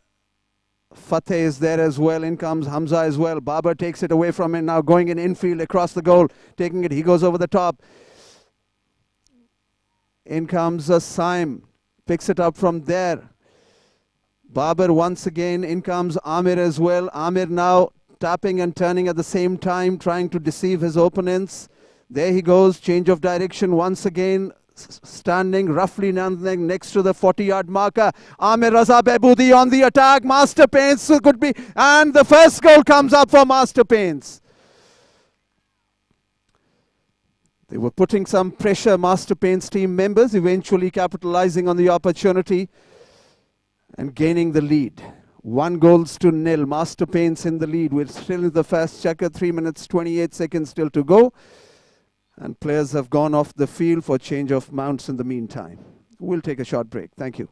Fateh is there as well. In comes Hamza as well. Babar takes it away from him. Now going in infield across the goal. Taking it. He goes over the top. In comes Saim. Picks it up from there. Babar once again. In comes Amir as well. Amir now tapping and turning at the same time. Trying to deceive his opponents. There he goes. Change of direction once again. Standing roughly next to the 40-yard marker. Amir Raza Behboudi on the attack. Master Paints could be. And the first goal comes up for Master Paints. They were putting some pressure, Master Paints team members, eventually capitalizing on the opportunity and gaining the lead. 1-0. Master Paints in the lead. We're still in the first checker. 3 minutes, 28 seconds still to go. And players have gone off the field for change of mounts in the meantime. We'll take a short break. Thank you.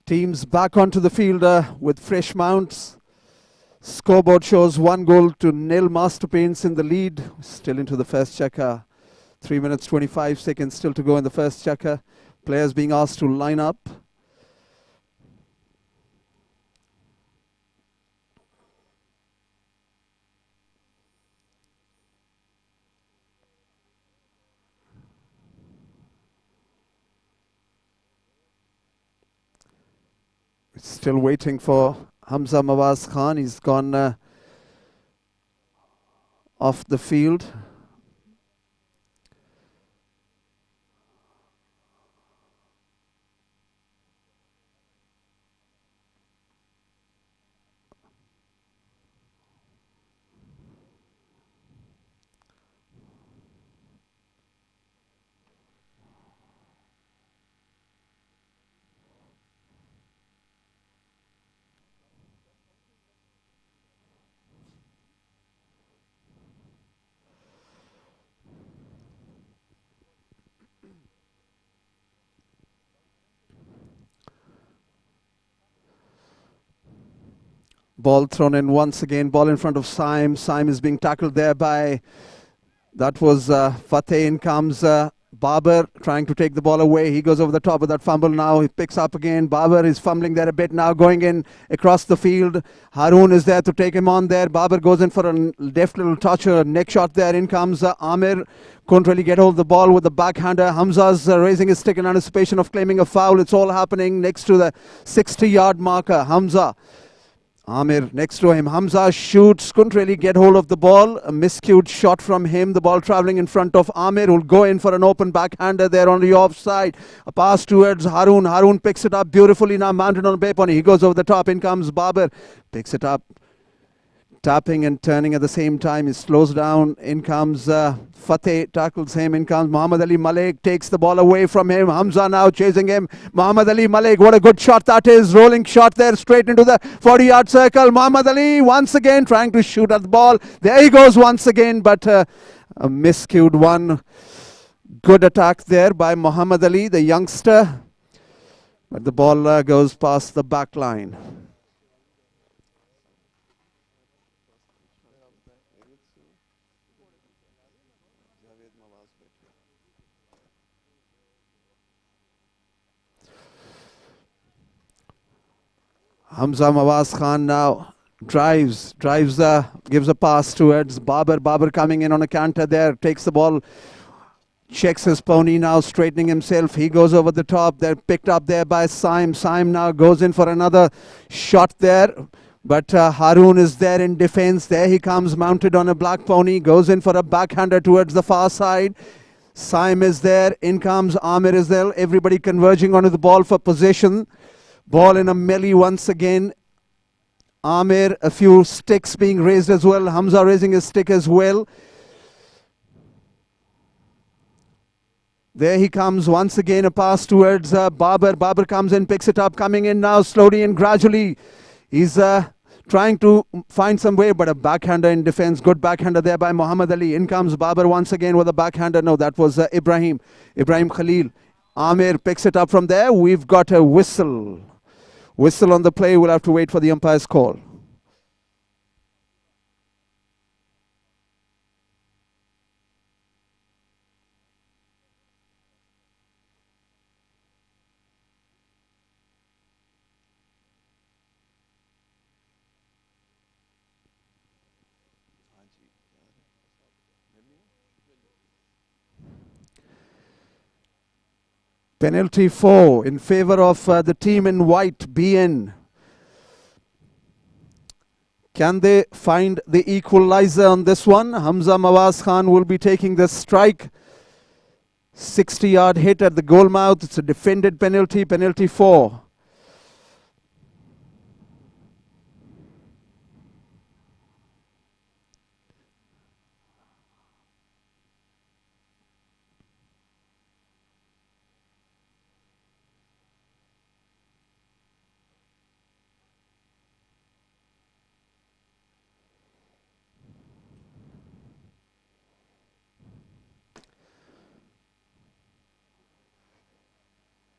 Teams back onto the field with fresh mounts. Scoreboard shows 1-0. Master Paints in the lead. Still into the first checker. 3 minutes, 25 seconds still to go in the first checker. Players being asked to line up. Still waiting for Hamza Mawaz Khan. He's gone off the field. Ball thrown in once again. Ball in front of Saim. Saim is being tackled there by, that was Fateh. In comes Babar trying to take the ball away. He goes over the top of that fumble now. He picks up again. Babar is fumbling there a bit now, going in across the field. Haroon is there to take him on there. Babar goes in for a deft little touch, a neck shot there. In comes Amir. Couldn't really get hold of the ball with the backhander. Hamza's raising his stick in anticipation of claiming a foul. It's all happening next to the 60-yard marker. Hamza. Amir next to him. Hamza shoots, couldn't really get hold of the ball. A miscued shot from him. The ball traveling in front of Amir, who'll go in for an open backhander there on the offside. A pass towards Haroon. Haroon picks it up beautifully now, mounted on a bay pony. He goes over the top. In comes Babar. Picks it up. Tapping and turning at the same time. He slows down. In comes Fateh, tackles him. In comes Muhammad Ali Malik, takes the ball away from him. Hamza now chasing him. Muhammad Ali Malik, what a good shot that is. Rolling shot there straight into the 40-yard circle. Muhammad Ali once again trying to shoot at the ball. There he goes once again, but a miscued one. Good attack there by Muhammad Ali, the youngster. But the ball goes past the back line. Hamza Mawaz Khan now drives, gives a pass towards Babar. Babar coming in on a canter there, takes the ball, checks his pony now, straightening himself. He goes over the top. They're picked up there by Saim. Saim now goes in for another shot there. But Haroon is there in defense. There he comes, mounted on a black pony. Goes in for a backhander towards the far side. Saim is there. In comes Amir is there. Everybody converging onto the ball for possession. Ball in a melee once again. Amir, a few sticks being raised as well. Hamza raising his stick as well. There he comes once again, a pass towards Babar. Babar comes in, picks it up, coming in now slowly and gradually. He's trying to find some way, but a backhander in defense. Good backhander there by Muhammad Ali. In comes Babar once again with a backhander. No, that was Ibrahim Khalil. Amir picks it up from there. We've got a whistle. Whistle on the play. We'll have to wait for the umpire's call. Penalty 4 in favor of the team in white, BN. Can they find the equalizer on this one? Hamza Mawaz Khan will be taking the strike. 60-yard hit at the goal mouth. It's a defended penalty, penalty 4.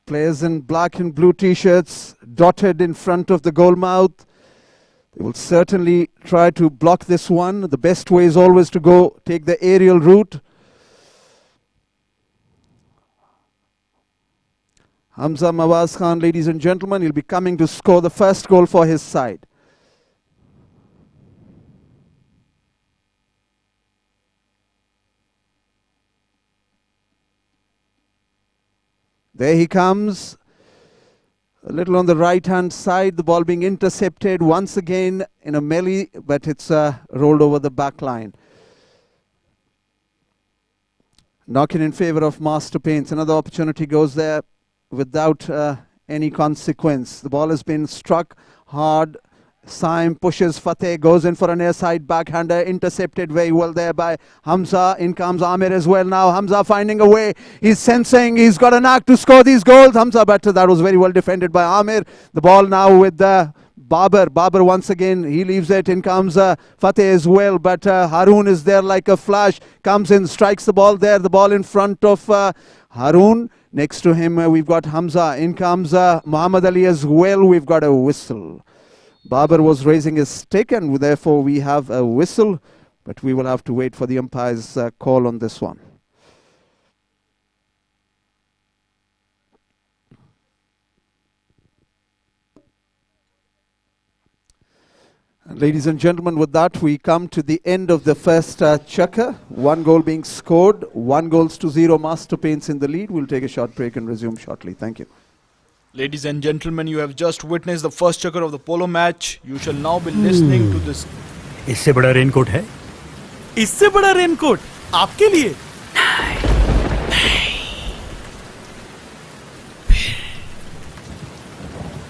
Players in black and blue t-shirts dotted in front of the goal mouth. They will certainly try to block this one. The best way is always to take the aerial route. Hamza Mawaz Khan, ladies and gentlemen, he'll be coming to score the first goal for his side. There he comes, a little on the right-hand side, the ball being intercepted once again in a melee, but it's rolled over the back line. Knocking in favor of Master Paints. Another opportunity goes there without any consequence. The ball has been struck hard. Saim pushes Fateh, goes in for an airside backhander, intercepted very well there by Hamza. In comes Amir as well now. Hamza finding a way. He's sensing he's got a knack to score these goals. Hamza, but that was very well defended by Amir. The ball now with Babar. Babar once again, he leaves it. In comes Fateh as well, but Haroon is there like a flash. Comes in, strikes the ball there. The ball in front of Haroon. Next to him, we've got Hamza. In comes Muhammad Ali as well. We've got a whistle. Babar was raising his stick, and therefore we have a whistle, but we will have to wait for the umpire's call on this one. Ladies and gentlemen, with that we come to the end of the first chukka. 1 goal being scored, 1-0. Master Paints in the lead. We'll take a short break and resume shortly. Thank you. Ladies and gentlemen, you have just witnessed the first chukka of the polo match. You shall now be listening to this. इससे बड़ा raincoat है? इससे बड़ा raincoat आपके लिए?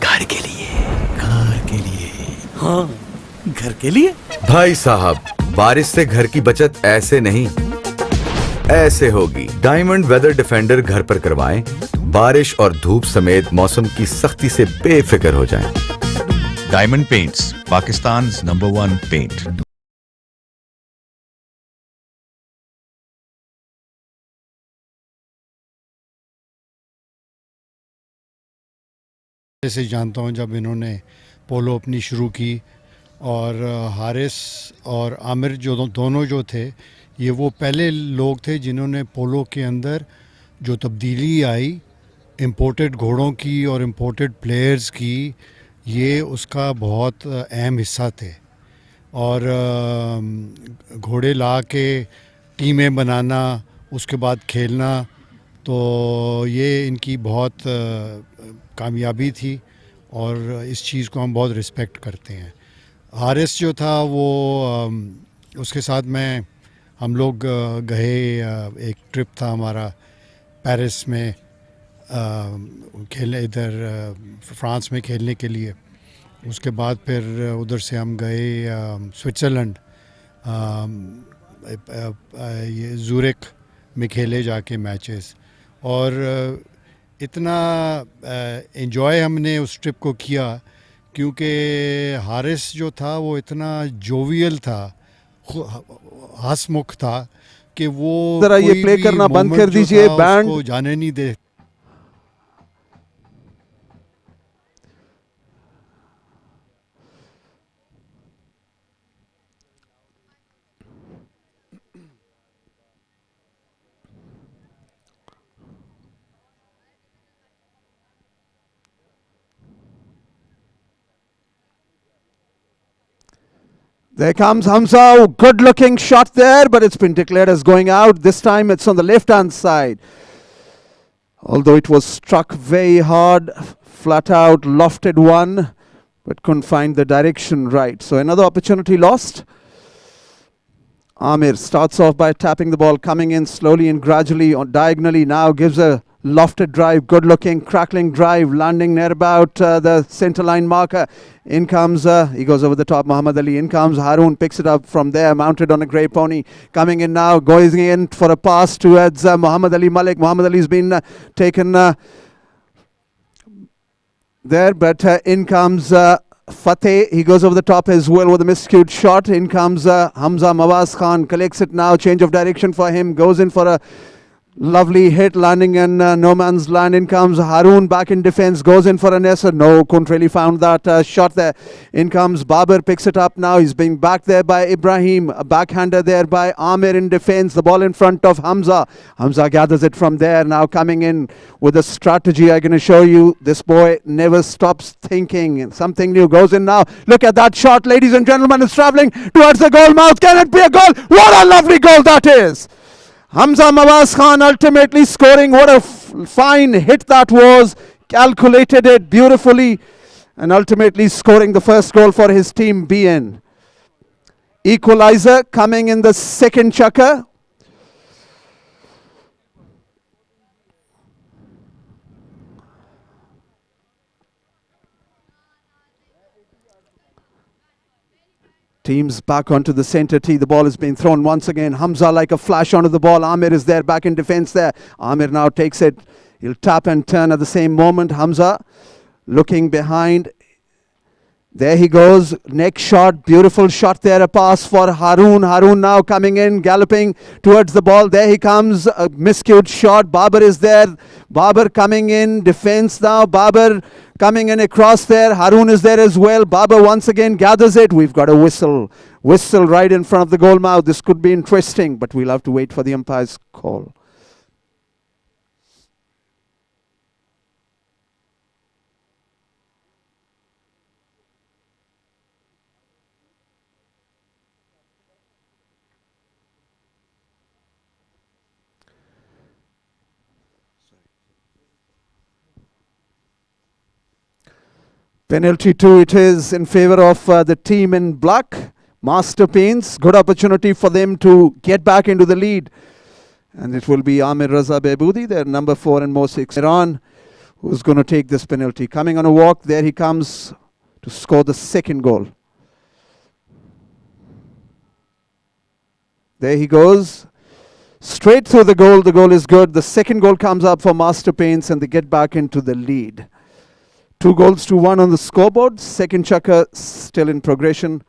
घर के लिए, घर के लिए, हाँ, घर के लिए। भाई साहब, बारिश से घर की बचत ऐसे नहीं, ऐसे होगी। डायमंड वेदर डिफेंडर घर पर करवाएं, बारिश और धूप समेत मौसम की सख्ती से बेफिक्र हो जाएं। Diamond Paints, Pakistan number 1 paint. से जानता हूँ जब इन्होंने पोलो अपनी शुरू की, और हारिस और आमिर जो दोनों जो थे, ये वो पहले लोग थे जिन्होंने पोलो के अंदर जो तब्दीली आई इंपोर्टेड घोड़ों की और इंपोर्टेड प्लेयर्स की, ये उसका बहुत अहम हिस्सा थे। और घोड़े ला के टीमें बनाना, उसके बाद खेलना, तो ये इनकी बहुत कामयाबी थी और इस चीज़ को हम बहुत रिस्पेक्ट करते हैं। हारिस जो था वो उसके साथ हम लोग गए, एक ट्रिप था हमारा पेरिस में खेलने, इधर फ्रांस में खेलने के लिए। उसके बाद फिर उधर से हम गए स्विट्ज़रलैंड, ये ज़ूरिक में खेले जाके मैचेस, और इतना एंजॉय हमने उस ट्रिप को किया क्योंकि हारिस जो था वो इतना जोवियल था, हंसमुख था कि वो जरा ये प्ले करना बंद कर दीजिए, बैंड को जाने नहीं दे। There comes Hamza, good looking shot there, but it's been declared as going out. This time it's on the left hand side. Although it was struck very hard, flat out, lofted one, but couldn't find the direction right. So another opportunity lost. Amir starts off by tapping the ball, coming in slowly and gradually on diagonally, now gives a lofted drive, good looking crackling drive, landing near about the centre line marker. In comes, he goes over the top, Muhammad Ali. In comes Haroon, picks it up from there, mounted on a grey pony. Coming in now, going in for a pass towards Muhammad Ali Malik. Muhammad Ali's been taken there, but in comes Fateh. He goes over the top as well with a miscued shot. In comes Hamza Mawaz Khan, collects it now, change of direction for him, goes in for a lovely hit, landing in no man's land. In comes Haroon, back in defense, goes in for an Esser. No, couldn't really found that shot there. In comes Babar, picks it up now. He's being backed there by Ibrahim. A backhander there by Amir in defense. The ball in front of Hamza. Hamza gathers it from there. Now coming in with a strategy. I'm going to show you. This boy never stops thinking. Something new goes in now. Look at that shot, ladies and gentlemen. It's traveling towards the goal mouth. Can it be a goal? What a lovely goal that is. Hamza Mawaz Khan ultimately scoring. What a fine hit that was. Calculated it beautifully and ultimately scoring the first goal for his team BN. Equalizer coming in the second chukka. Teams back onto the centre tee. The ball is being thrown once again. Hamza like a flash onto the ball. Amir is there, back in defence there. Amir now takes it. He'll tap and turn at the same moment. Hamza looking behind. There he goes. Next shot. Beautiful shot there. A pass for Haroon. Haroon now coming in, galloping towards the ball. There he comes. A miscued shot. Babar is there. Babar coming in. Defence now. Babar coming in across there. Harun is there as well. Babar once again gathers it. We've got a whistle. Whistle right in front of the goal mouth. This could be interesting, but we'll have to wait for the umpire's call. Penalty 2 it is in favor of the team in black. Master Paints, good opportunity for them to get back into the lead. And it will be Amir Raza Behboudi, their number 4 and more 6. Iran, who's going to take this penalty. Coming on a walk, there he comes to score the second goal. There he goes. Straight through the goal. The goal is good. The second goal comes up for Master Paints and they get back into the lead. 2-1 on the scoreboard. Second chukka still in progression.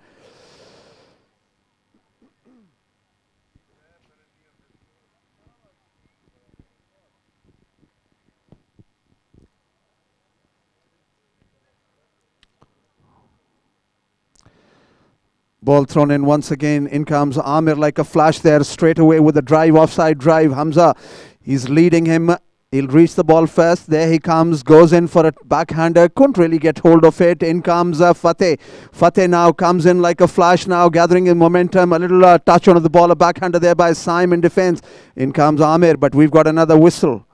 Ball thrown in once again. In comes Amir like a flash there. Straight away with a drive, offside drive. Hamza, he's leading him. He'll reach the ball first. There he comes. Goes in for a backhander. Couldn't really get hold of it. In comes Fateh. Fateh now comes in like a flash now. Gathering in momentum. A little touch on the ball. A backhander there by Saim in defense. In comes Amir. But we've got another whistle.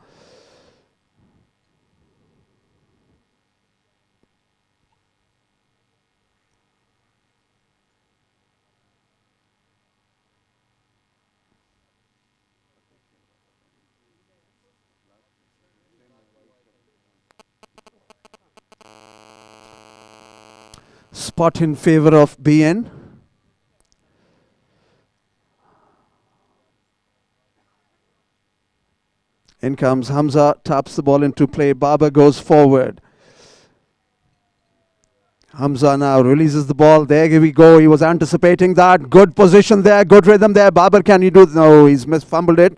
Spot in favor of BN. In comes Hamza, taps the ball into play. Babar goes forward. Hamza now releases the ball. There we go. He was anticipating that. Good position there. Good rhythm there. Babar, can he do? No, he's fumbled it.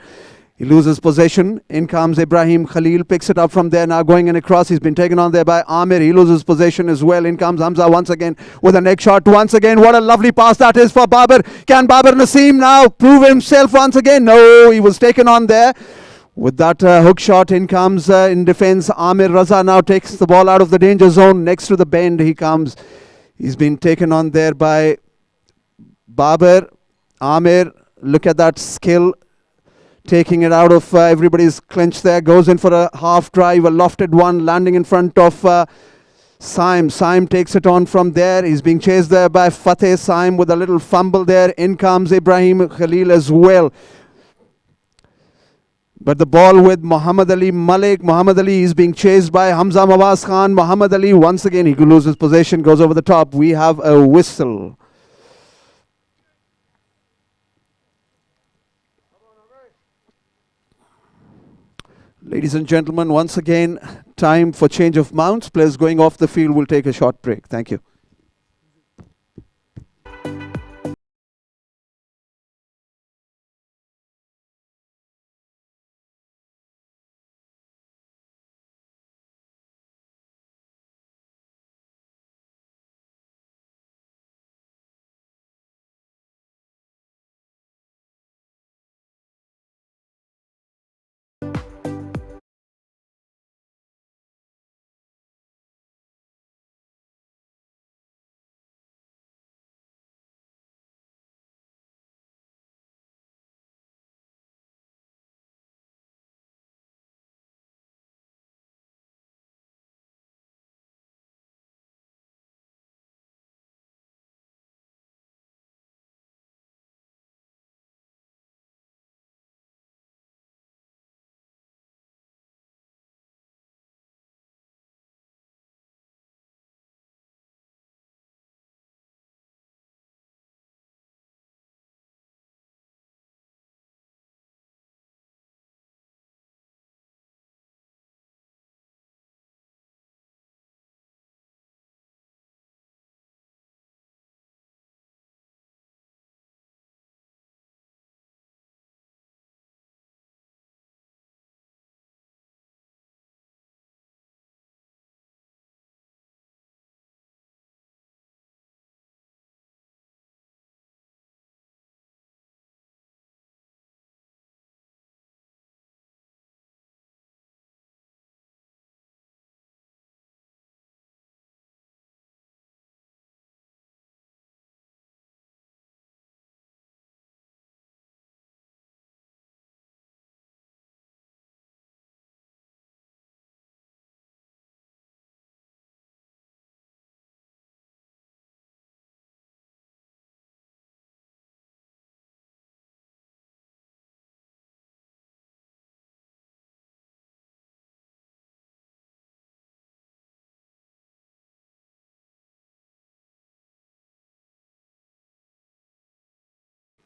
He loses possession. In comes Ibrahim Khalil. Picks it up from there. Now going in across. He's been taken on there by Amir. He loses possession as well. In comes Hamza once again with a neck shot. Once again, what a lovely pass that is for Babar. Can Babar Naseem now prove himself once again? No, he was taken on there. With that hook shot, in comes in defense. Amir Raza now takes the ball out of the danger zone. Next to the bend he comes. He's been taken on there by Babar. Amir, look at that skill. Taking it out of everybody's clinch there. Goes in for a half drive, a lofted one, landing in front of Saim. Saim takes it on from there. He's being chased there by Fateh. Saim with a little fumble there. In comes Ibrahim Khalil as well. But the ball with Muhammad Ali Malik. Muhammad Ali is being chased by Hamza Mawaz Khan. Muhammad Ali once again, he loses possession, goes over the top. We have a whistle. Ladies and gentlemen, once again, time for change of mounts. Players going off the field will take a short break. Thank you.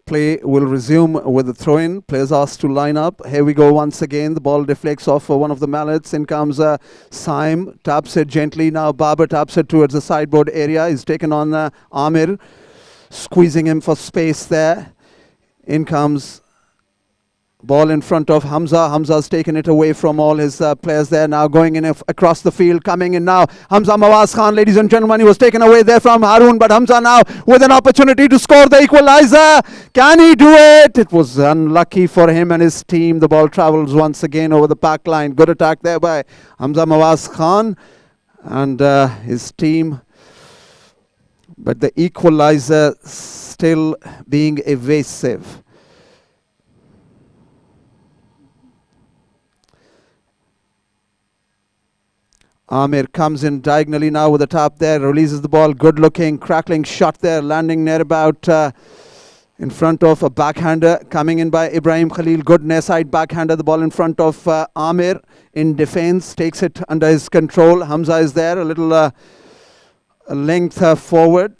play will resume with the throw-in. Players asked to line up. Here we go once again. The ball deflects off one of the mallets. In comes Saim. Taps it gently. Now Babar taps it towards the sideboard area. He's taken on Amir. Squeezing him for space there. In comes ball in front of Hamza. Hamza's taken it away from all his players there. Now going in across the field. Coming in now. Hamza Mawaz Khan, ladies and gentlemen. He was taken away there from Harun. But Hamza now with an opportunity to score the equalizer. Can he do it? It was unlucky for him and his team. The ball travels once again over the back line. Good attack there by Hamza Mawaz Khan and his team. But the equalizer still being evasive. Amir comes in diagonally now with a tap there, releases the ball, good looking, crackling shot there, landing near about in front of a backhander, coming in by Ibrahim Khalil, good near side backhander, the ball in front of Amir in defense, takes it under his control. Hamza is there, a little length forward.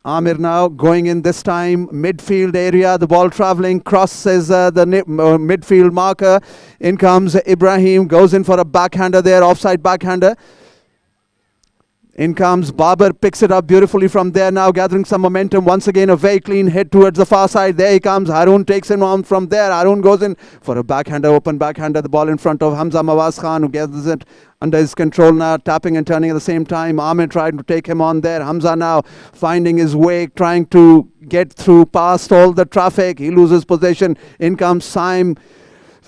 Amir now going in this time, midfield area, the ball travelling, crosses the midfield marker. In comes Ibrahim, goes in for a backhander there, offside backhander. In comes Babar, picks it up beautifully from there now, gathering some momentum. Once again, a very clean hit towards the far side. There he comes. Harun takes him on from there. Harun goes in for a backhander, open backhander. The ball in front of Hamza Mawaz Khan, who gathers it under his control now, tapping and turning at the same time. Amir trying to take him on there. Hamza now finding his way, trying to get through past all the traffic. He loses possession. In comes Saim,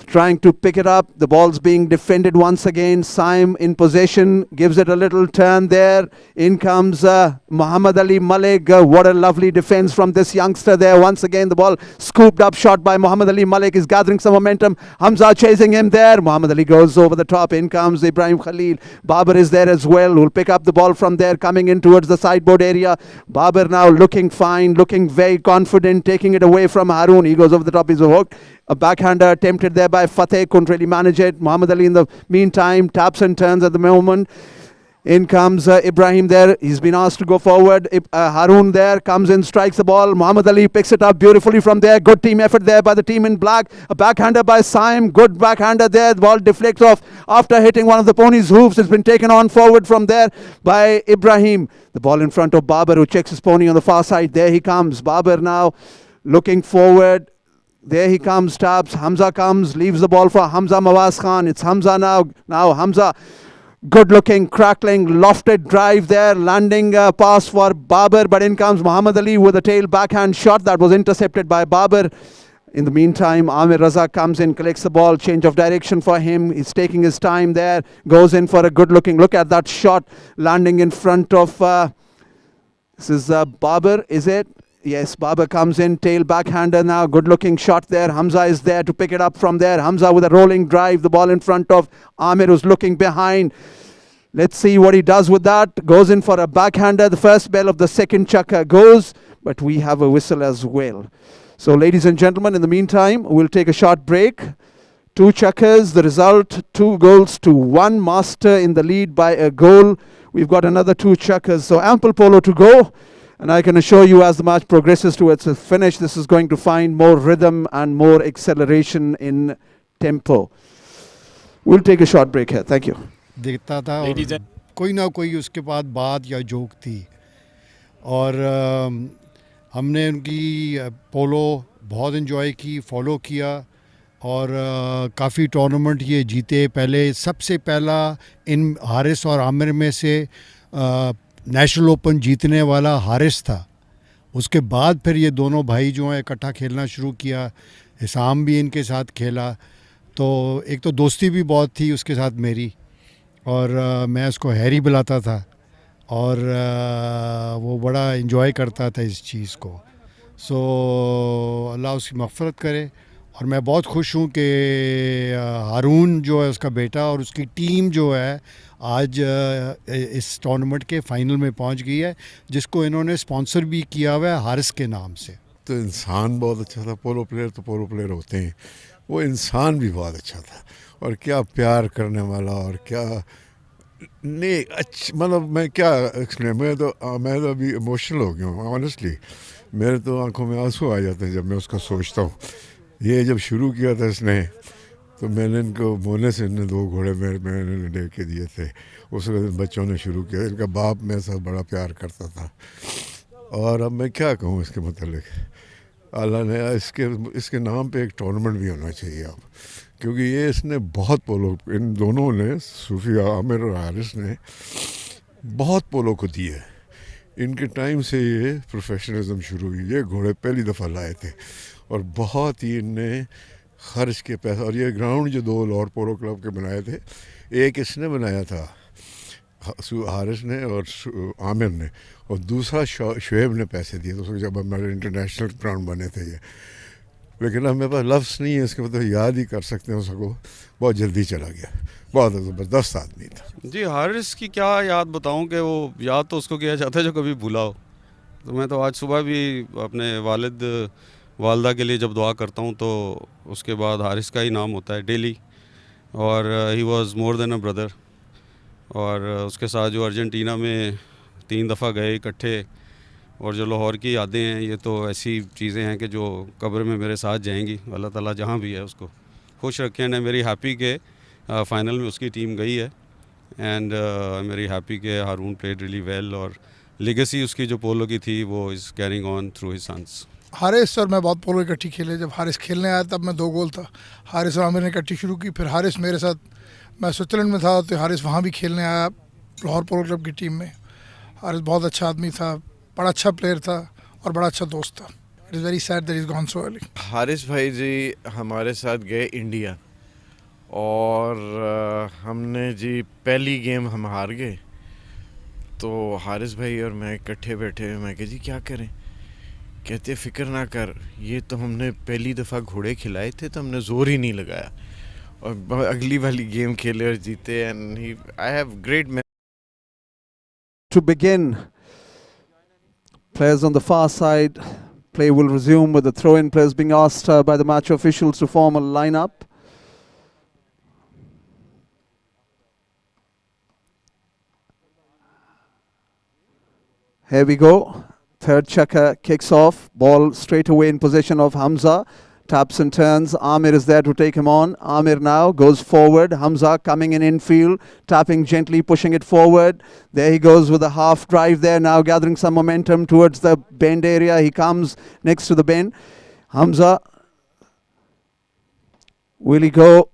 trying to pick it up. The ball's being defended once again. Saim in possession, gives it a little turn there. In comes Muhammad Ali Malik. What a lovely defense from this youngster there. Once again, the ball scooped up, shot by Muhammad Ali Malik, is gathering some momentum. Hamza chasing him there. Muhammad Ali goes over the top. In comes Ibrahim Khalil. Babar is there as well, who'll pick up the ball from there, coming in towards the sideboard area. Babar now looking fine, looking very confident, taking it away from Harun. He goes over the top, he's hooked. A backhander attempted there by Fateh, couldn't really manage it. Muhammad Ali in the meantime taps and turns at the moment. In comes Ibrahim there. He's been asked to go forward. Harun there comes in, strikes the ball. Muhammad Ali picks it up beautifully from there. Good team effort there by the team in black. A backhander by Saim. Good backhander there. The ball deflects off after hitting one of the ponies' hoofs. It's been taken on forward from there by Ibrahim. The ball in front of Babar, who checks his pony on the far side. There he comes. Babar now looking forward. There he comes, taps. Hamza comes, leaves the ball for Hamza Mawaz Khan. It's Hamza now. Now Hamza, good looking, crackling, lofted drive there, landing pass for Babar. But in comes Muhammad Ali with a tail backhand shot that was intercepted by Babar. In the meantime, Amir Raza comes in, collects the ball, change of direction for him. He's taking his time there, goes in for a good looking, look at that shot, landing in front of, this is Babar, is it? Yes, Babar comes in, tail backhander now, good looking shot there. Hamza is there to pick it up from there. Hamza with a rolling drive, the ball in front of Amir, who's looking behind. Let's see what he does with that. Goes in for a backhander. The first bell of the second chukka goes, but we have a whistle as well. So ladies and gentlemen, in the meantime, we'll take a short break. 2 chukkas, the result 2 goals to 1. Master in the lead by a goal. We've got another 2 chukkas, so ample polo to go. And I can assure you, as the match progresses towards a finish, this is going to find more rhythm and more acceleration in tempo. We'll take a short break here. Thank you. देखता था और कोई ना कोई उसके बाद बात या जोक थी और हमने उनकी पोलो बहुत एंजॉय की, फॉलो किया और काफ़ी टूर्नामेंट ये जीते. पहले सबसे पहला इन हारिस और आमिर में से नेशनल ओपन जीतने वाला हारिस था. उसके बाद फिर ये दोनों भाई जो हैं इकट्ठा खेलना शुरू किया. हिसाम भी इनके साथ खेला, तो एक तो दोस्ती भी बहुत थी उसके साथ मेरी, और मैं उसको हैरी बुलाता था और वो बड़ा इन्जॉय करता था इस चीज़ को. सो अल्लाह उसकी मग़फ़िरत करे. और मैं बहुत खुश हूँ कि हारून जो है उसका बेटा और उसकी टीम जो है आज इस टूर्नामेंट के फाइनल में पहुंच गई है, जिसको इन्होंने स्पॉन्सर भी किया हुआ है हारिस के नाम से. तो इंसान बहुत अच्छा था. पोलो प्लेयर तो पोलो प्लेयर होते हैं, वो इंसान भी बहुत अच्छा था और क्या प्यार करने वाला और क्या नहीं. अच्छा मतलब मैं क्या एक्सप्लेन, मैं तो अभी इमोशनल हो गया हूँ ऑनेस्टली. मेरे तो आंखों में आंसू आ जाते हैं जब मैं उसका सोचता हूँ। ये जब शुरू किया था इसने तो मैंने इनको बोने से इन्हें 2 घोड़े मैंने ले के दिए थे। उस वक्त बच्चों ने शुरू किया। इनका बाप मेरे साथ बड़ा प्यार करता था और अब मैं क्या कहूँ इसके मतलब। अल्लाह ने इसके नाम पे एक टूर्नामेंट भी होना चाहिए अब, क्योंकि ये इसने बहुत पोलो, इन दोनों ने, सूफी आमिर और हारिस ने बहुत पोलो को दिए। इनके टाइम से ये प्रोफेशनलिज्म शुरू हुई। ये घोड़े पहली दफ़ा लाए थे और बहुत ही इनने खर्च के पैसा। और ये ग्राउंड जो 2 लाहौर पोलो क्लब के बनाए थे, एक इसने बनाया था हारिस ने और आमिर ने, और दूसरा शुएब ने पैसे दिए थे जब हमारे इंटरनेशनल ग्राउंड बने थे ये। लेकिन अब मेरे पास लफ्ज़ नहीं है इसके, मतलब याद ही कर सकते हैं उसको। बहुत जल्दी चला गया, बहुत ज़बरदस्त आदमी था जी। हारिस की क्या याद बताऊं कि वो याद तो उसको किया जाता है जो कभी भूला हो। तो मैं तो आज सुबह भी अपने वालदा के लिए जब दुआ करता हूं तो उसके बाद हारिस का ही नाम होता है डेली। और he was more than a brother. और उसके साथ जो अर्जेंटीना में 3 दफ़ा गए इकट्ठे, और जो लाहौर की यादें हैं, ये तो ऐसी चीज़ें हैं कि जो कब्र में मेरे साथ जाएंगी। अल्लाह ताला जहाँ भी है उसको खुश रखें। एंड मेरी हैप्पी के फाइनल में उसकी टीम गई है। एंड मेरी हैप्पी के हारून प्लेड रियली वेल, और लेगेसी उसकी जो पोलो की थी वो is carrying on through his sons. Haris और मैं बहुत पोलो इकट्ठी खेले। जब हारिस खेलने आया तब मैं 2 गोल था। हारिस और आमिर ने इकट्ठी शुरू की, फिर हारिस मेरे साथ, मैं स्विट्ज़रलैंड में था तो हारिस वहाँ भी खेलने आया लाहौर पोलो क्लब की टीम में। हारिस बहुत अच्छा आदमी था, बड़ा अच्छा प्लेयर था और बड़ा अच्छा दोस्त था। It is very sad that he is gone so early. Haris भाई जी हमारे साथ गए इंडिया और हमने जी पहली गेम हम हार गए। तो हारिस भाई और मैं इकट्ठे बैठे, मैं कहा जी क्या करें। कहते फ़िक्र ना कर, ये तो हमने पहली दफ़ा घोड़े खिलाए थे तो हमने ज़ोर ही नहीं लगाया, और अगली वाली गेम खेले और जीते। And I have great To begin, players on the far side, play will resume with the throw-in players being asked by the match officials to form a lineup. Here we go. Third chukka kicks off. Ball straight away in possession of Hamza. Taps and turns. Amir is there to take him on. Amir now goes forward. Hamza coming in infield, tapping gently, pushing it forward. There he goes with a half drive there, now gathering some momentum towards the bend area. He comes next to the bend. Hamza, will he go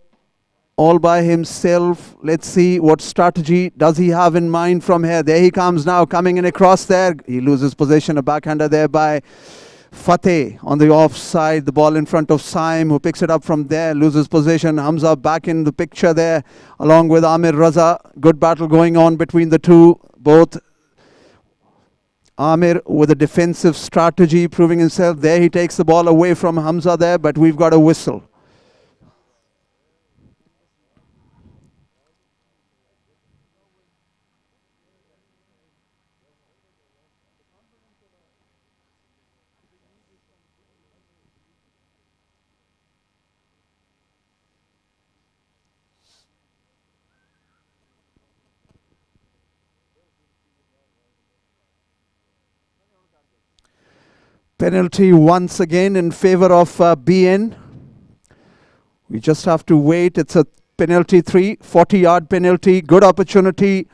all by himself? Let's see what strategy does he have in mind from here. There he comes now, coming in across there. He loses possession, a backhander there by Fateh on the offside. The ball in front of Saim, who picks it up from there, loses possession. Hamza back in the picture there, along with Amir Raza. Good battle going on between the two. Both Amir with a defensive strategy, proving himself. There he takes the ball away from Hamza there, but we've got a whistle. Penalty once again in favor of BN. We just have to wait. It's a penalty 3, 40-yard penalty. Good opportunity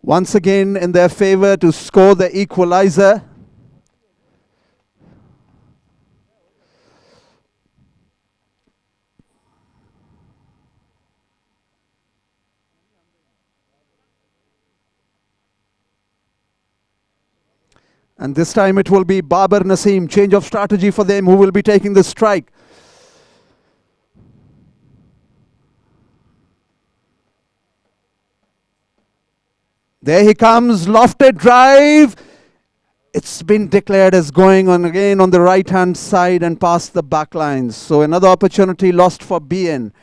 once again in their favor to score the equalizer. And this time it will be Babar Naseem. Change of strategy for them, who will be taking the strike. There he comes, lofted drive. It's been declared as going on again on the right-hand side and past the back lines. So another opportunity lost for BN.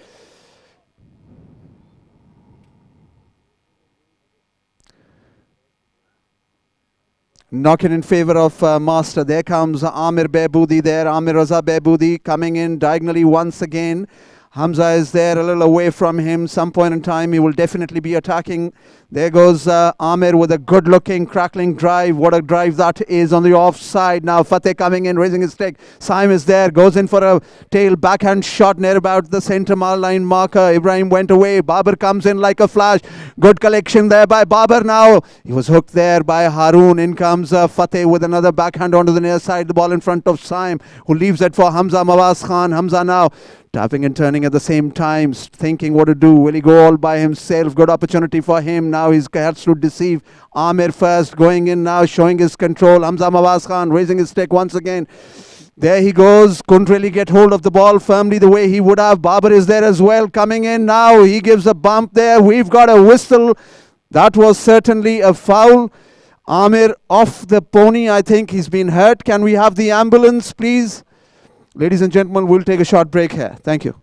Knocking in favor of Master. There comes Amir Behboudi there. Amir Raza Behboudi coming in diagonally once again. Hamza is there a little away from him. Some point in time he will definitely be attacking. There goes Amir with a good looking crackling drive. What a drive that is on the offside. Now Fateh coming in, raising his stick. Saim is there, goes in for a tail backhand shot near about the centre line marker. Ibrahim went away. Babar comes in like a flash. Good collection there by Babar now. He was hooked there by Haroon. In comes Fateh with another backhand onto the near side. The ball in front of Saim, who leaves it for Hamza Mawaz Khan. Hamza now tapping and turning at the same time, thinking what to do. Will he go all by himself? Good opportunity for him. Now he has to deceive Amir first. Going in now, showing his control. Hamza Mawaz Khan raising his stick once again. There he goes. Couldn't really get hold of the ball firmly the way he would have. Babar is there as well. Coming in now. He gives a bump there. We've got a whistle. That was certainly a foul. Amir off the pony. I think he's been hurt. Can we have the ambulance, please? Ladies and gentlemen, we'll take a short break here. Thank you.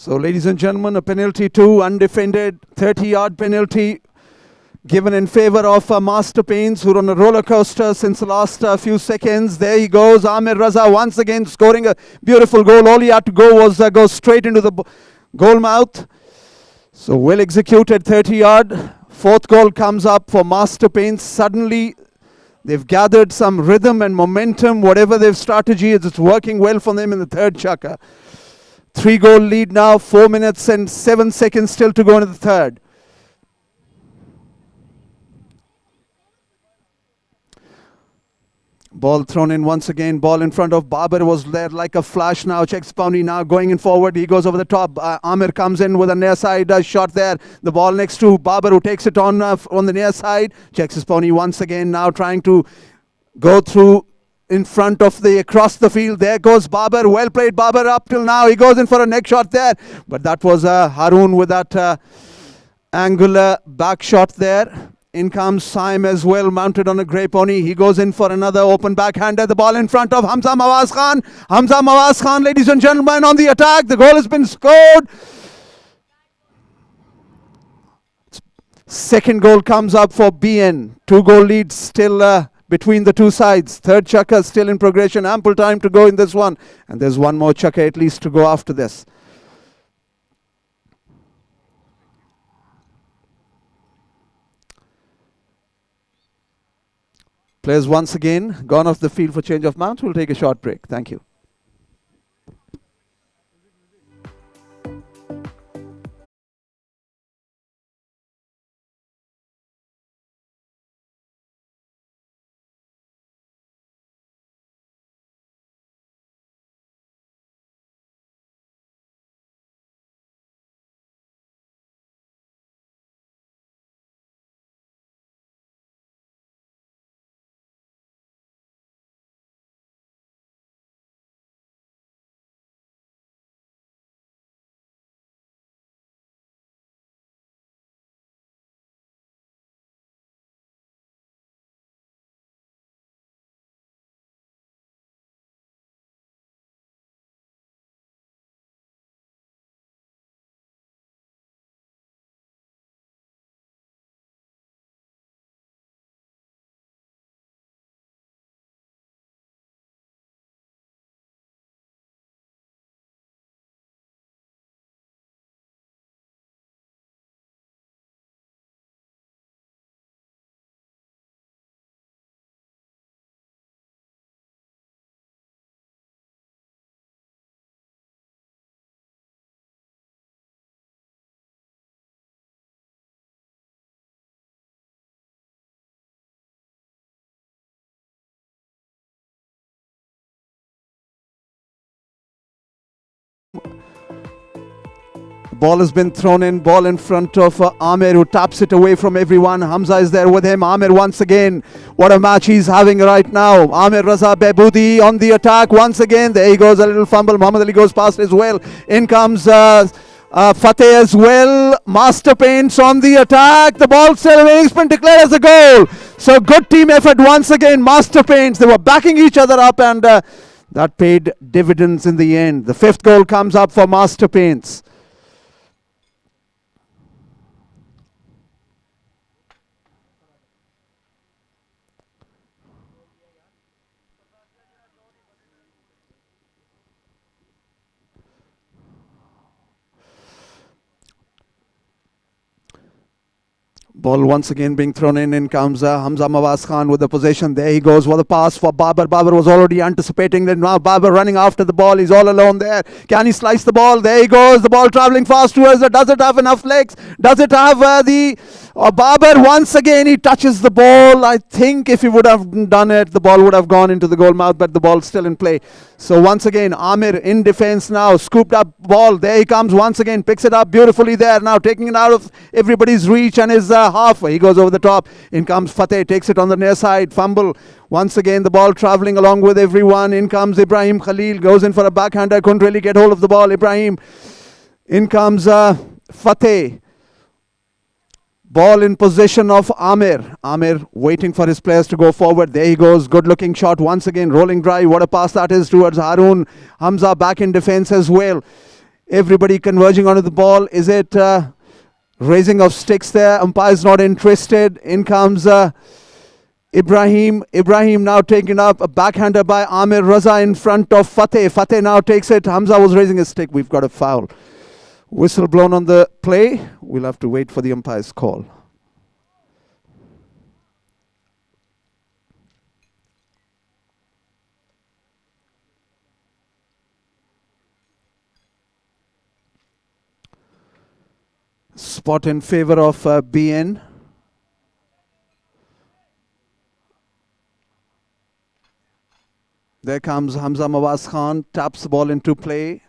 So, ladies and gentlemen, a penalty two, undefended, 30-yard penalty given in favor of Master Paints, who are on a roller coaster since the last few seconds. There he goes, Amir Raza once again scoring a beautiful goal. All he had to go was go straight into the goal mouth. So well executed, 30-yard. Fourth goal comes up for Master Paints. Suddenly, they've gathered some rhythm and momentum. Whatever their strategy is, it's working well for them in the third chukka. 3-goal lead now, 4 minutes and 7 seconds still to go into the third. Ball thrown in once again. Ball in front of Babar was there like a flash now. Checks Pawnee now going in forward. He goes over the top. Amir comes in with a near side shot there. The ball next to Babar, who takes it on the near side. Checks his Pawnee once again now, trying to go through in front of across the field. There goes Babar. Well played, Babar, up till now. He goes in for a neck shot there. But that was Haroon with that angular back shot there. In comes Saim as well, mounted on a grey pony. He goes in for another open backhander. The ball in front of Hamza Mawaz Khan. Hamza Mawaz Khan, ladies and gentlemen, on the attack. The goal has been scored. Second goal comes up for BN. 2-goal lead still between the two sides. Third chukka still in progression. Ample time to go in this one. And there's one more chukka at least to go after this. Players once again gone off the field for change of mount. We'll take a short break. Thank you. Ball has been thrown in. Ball in front of Amir, who taps it away from everyone. Hamza is there with him. Amir once again. What a match he's having right now. Amir Raza Behboudi on the attack once again. There he goes. A little fumble. Muhammad Ali goes past as well. In comes Fateh as well. Master Paints on the attack. The ball still away. It's been declared as a goal. So good team effort once again. Master Paints. They were backing each other up, and that paid dividends in the end. The fifth goal comes up for Master Paints. Ball once again being thrown in. In comes Hamza Mawaz Khan with the possession. There he goes for the pass for Babar. Babar was already anticipating that. Now Babar running after the ball. He's all alone there. Can he slice the ball? There he goes. The ball traveling fast towards it. Does it have enough legs? Does it have Babar once again, he touches the ball. I think if he would have done it, the ball would have gone into the goal mouth, but the ball's still in play. So once again, Amir in defense now. Scooped up ball. There he comes once again. Picks it up beautifully there. Now taking it out of everybody's reach and is half. He goes over the top. In comes Fateh. Takes it on the near side. Fumble. Once again, the ball traveling along with everyone. In comes Ibrahim Khalil. Goes in for a backhander. Couldn't really get hold of the ball. Ibrahim. In comes Fateh. Ball in possession of Amir. Amir waiting for his players to go forward. There he goes. Good looking shot once again. Rolling drive. What a pass that is towards Haroon. Hamza back in defense as well. Everybody converging onto the ball. Is it raising of sticks there? Umpire's not interested. In comes Ibrahim. Ibrahim now taken up. A backhander by Amir Raza in front of Fateh. Fateh now takes it. Hamza was raising a stick. We've got a foul. Whistle blown on the play. We'll have to wait for the umpire's call. Spot in favor of BN. There comes Hamza Mawaz Khan, taps the ball into play.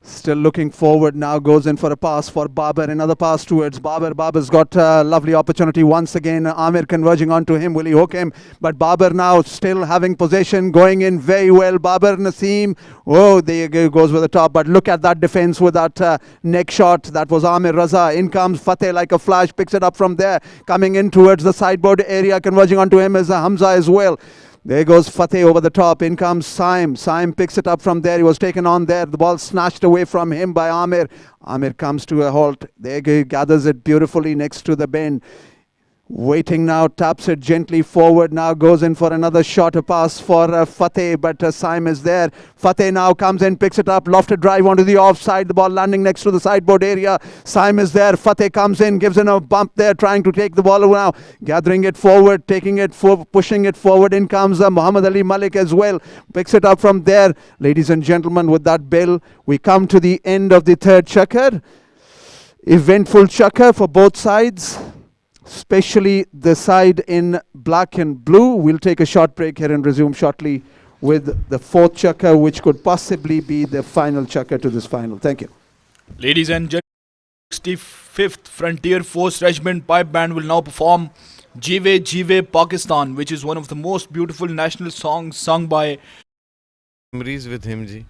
Still looking forward now, goes in for a pass for Babar. Another pass towards Babar. Babar's got a lovely opportunity once again. Amir converging onto him. Will he hook him? But Babar now still having possession, going in very well. Babar Naseem. Oh, there goes with the top. But look at that defense with that neck shot. That was Amir Raza. In comes Fateh like a flash, picks it up from there. Coming in towards the sideboard area, converging onto him is Hamza as well. There goes Fateh over the top. In comes Saim. Saim picks it up from there. He was taken on there. The ball snatched away from him by Amir. Amir comes to a halt. There he gathers it beautifully next to the bend. Waiting now, taps it gently forward. Now goes in for another shot, a pass for Fateh, but Saim is there. Fateh now comes in, picks it up, lofted drive onto the offside. The ball landing next to the sideboard area. Saim is there. Fateh comes in, gives in a bump there, trying to take the ball now. Gathering it forward, taking it pushing it forward. In comes Muhammad Ali Malik as well. Picks it up from there. Ladies and gentlemen, with that bell, we come to the end of the third chukka. Eventful chukka for both sides, especially the side in black and blue. We'll take a short break here and resume shortly with the fourth chukka, which could possibly be the final chukka to this final. Thank you. Ladies and gentlemen, 65th Frontier Force Regiment Pipe Band will now perform Jive Jive Pakistan, which is one of the most beautiful national songs sung by memories with him जी.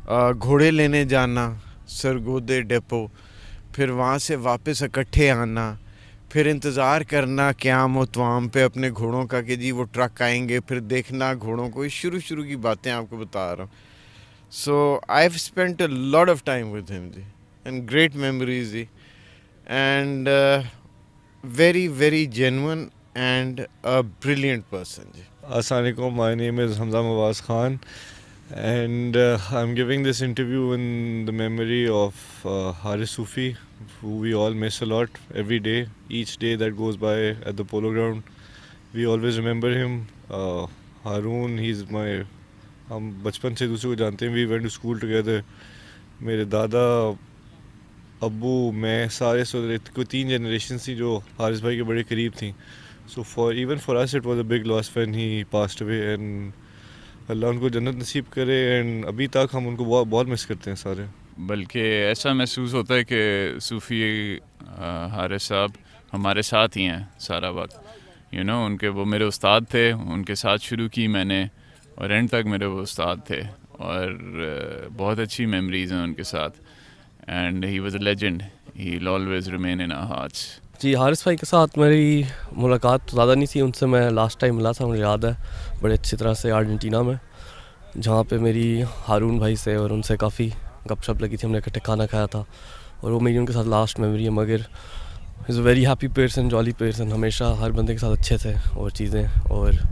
घोड़े लेने जाना सरगोदे depot, फिर वहाँ से वापस इकट्ठे आना, फिर इंतज़ार करना क़याम तवाम पे अपने घोड़ों का कि जी वो ट्रक आएंगे, फिर देखना घोड़ों को. शुरू की बातें आपको बता रहा हूँ. So I've spent a lot of time with him ji, and great memories ji, and very very genuine and a brilliant person ji. Assalamualaikum, my name is Hamza Mawaz Khan, and I'm giving this interview in the memory of Haris Sufi, who we all miss a lot every day. Each day that goes by at the polo ground, we always remember him. Haroon, he's my, हम बचपन से दूसरे को जानते हैं. We went to school together. मेरे दादा, अब्बू, मैं सारे कोई 3 generations थी जो हारिस भाई के बड़े करीब थी. So even for us it was a big loss when he passed away, and अल्लाह उनको जन्नत नसीब करे. एंड अभी तक हम उनको बहुत मिस करते हैं सारे. बल्कि ऐसा महसूस होता है कि सूफ़ी हारिस साहब हमारे साथ ही हैं सारा वक्त. उनके वो मेरे उस्ताद थे, उनके साथ शुरू की मैंने और एंड तक मेरे वो उस्ताद थे, और बहुत अच्छी मेमोरीज़ हैं उनके साथ. And he was a legend, he will always remain in our hearts. जी, हारिस भाई के साथ मेरी मुलाकात तो ज़्यादा नहीं थी. उनसे मैं लास्ट टाइम मिला था, मुझे याद है बड़े अच्छी तरह से, अर्जेंटीना में, जहाँ पे मेरी हारून भाई से और उनसे काफ़ी गपशप लगी थी. हमने इकट्ठे खाना खाया था, और वो मेरी उनके साथ लास्ट मेमोरी है. मगर is a very happy person, jolly person, हमेशा हर बंदे के साथ अच्छे थे और चीज़ें. और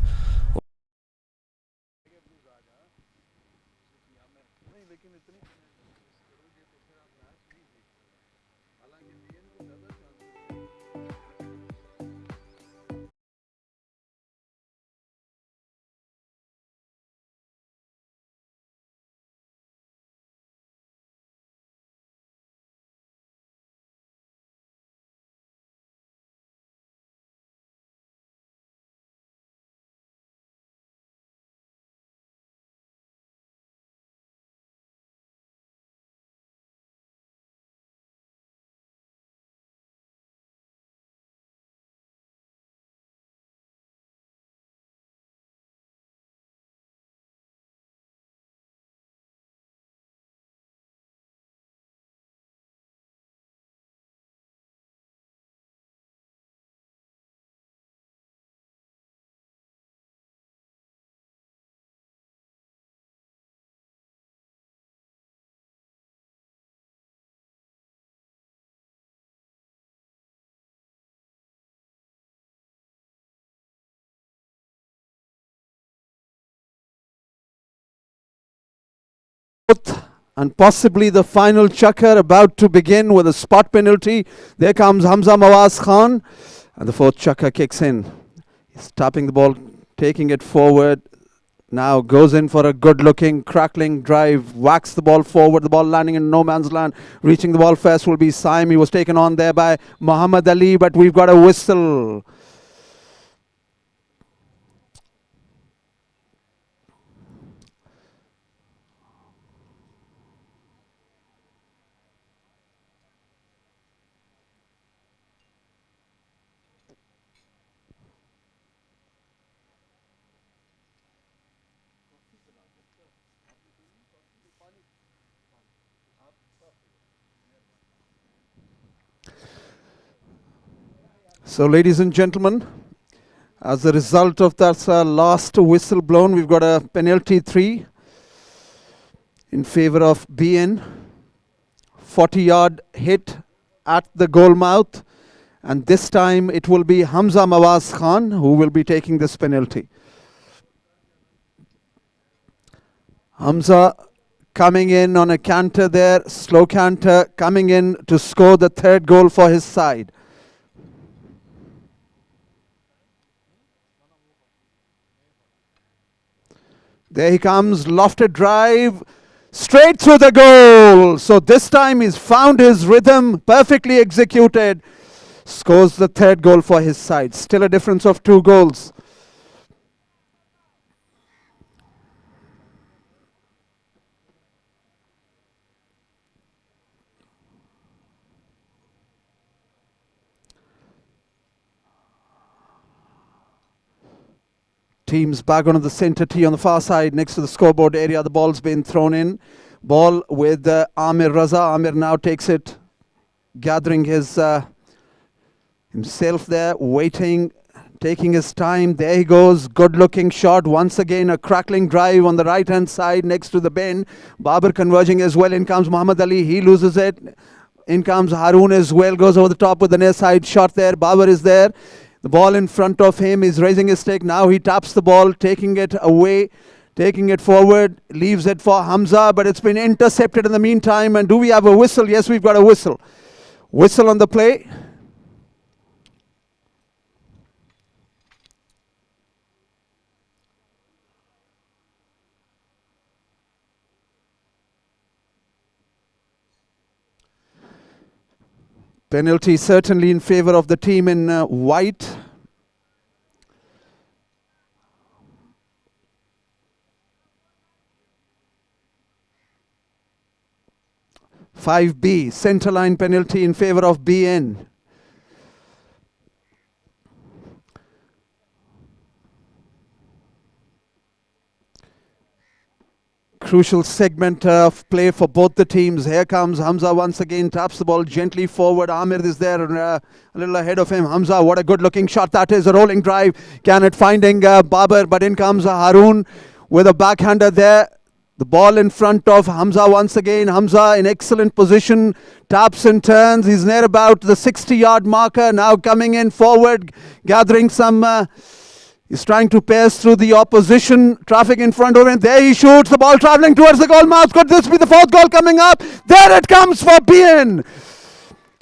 and possibly the final chukka about to begin with a spot penalty. There comes Hamza Mawaz Khan, and the fourth chukka kicks in. He's tapping the ball, taking it forward. Now goes in for a good-looking, crackling drive, whacks the ball forward, the ball landing in no man's land. Reaching the ball first will be Saim. He was taken on there by Muhammad Ali, but we've got a whistle. So, ladies and gentlemen, as a result of that last whistle blown, we've got a penalty 3 in favor of BN. 40-yard hit at the goal mouth, and this time it will be Hamza Mawaz Khan who will be taking this penalty. Hamza coming in on a canter there, slow canter, coming in to score the third goal for his side. There he comes, lofted drive, straight through the goal. So this time he's found his rhythm, perfectly executed. Scores the third goal for his side. Still a difference of 2 goals. Teams back onto the center tee on the far side next to the scoreboard area. The ball's been thrown in. Ball with Amir Raza. Amir now takes it, gathering his himself there, waiting, taking his time. There he goes. Good looking shot. Once again a crackling drive on the right hand side next to the bend. Babar converging as well. In comes Muhammad Ali. He loses it. In comes Haroon as well. Goes over the top with the near side shot there. Babar is there. The ball in front of him, is raising his stick. Now he taps the ball, taking it away, taking it forward, leaves it for Hamza, but it's been intercepted in the meantime. And do we have a whistle? Yes, we've got a whistle. Whistle on the play. Penalty certainly in favor of the team in white. (5B) centre line penalty in favor of BN. Crucial segment of play for both the teams. Here comes Hamza once again, taps the ball gently forward. Amir is there a little ahead of him. Hamza, what a good looking shot that is. A rolling drive. Cannot finding Babar, but in comes Haroon with a backhander there. The ball in front of Hamza once again. Hamza in excellent position. Taps and turns. He's near about the 60-yard marker. Now coming in forward, gathering some... he's trying to pass through the opposition. Traffic in front of him. There he shoots. The ball traveling towards the goal mouth. Could this be the fourth goal coming up? There it comes for BN.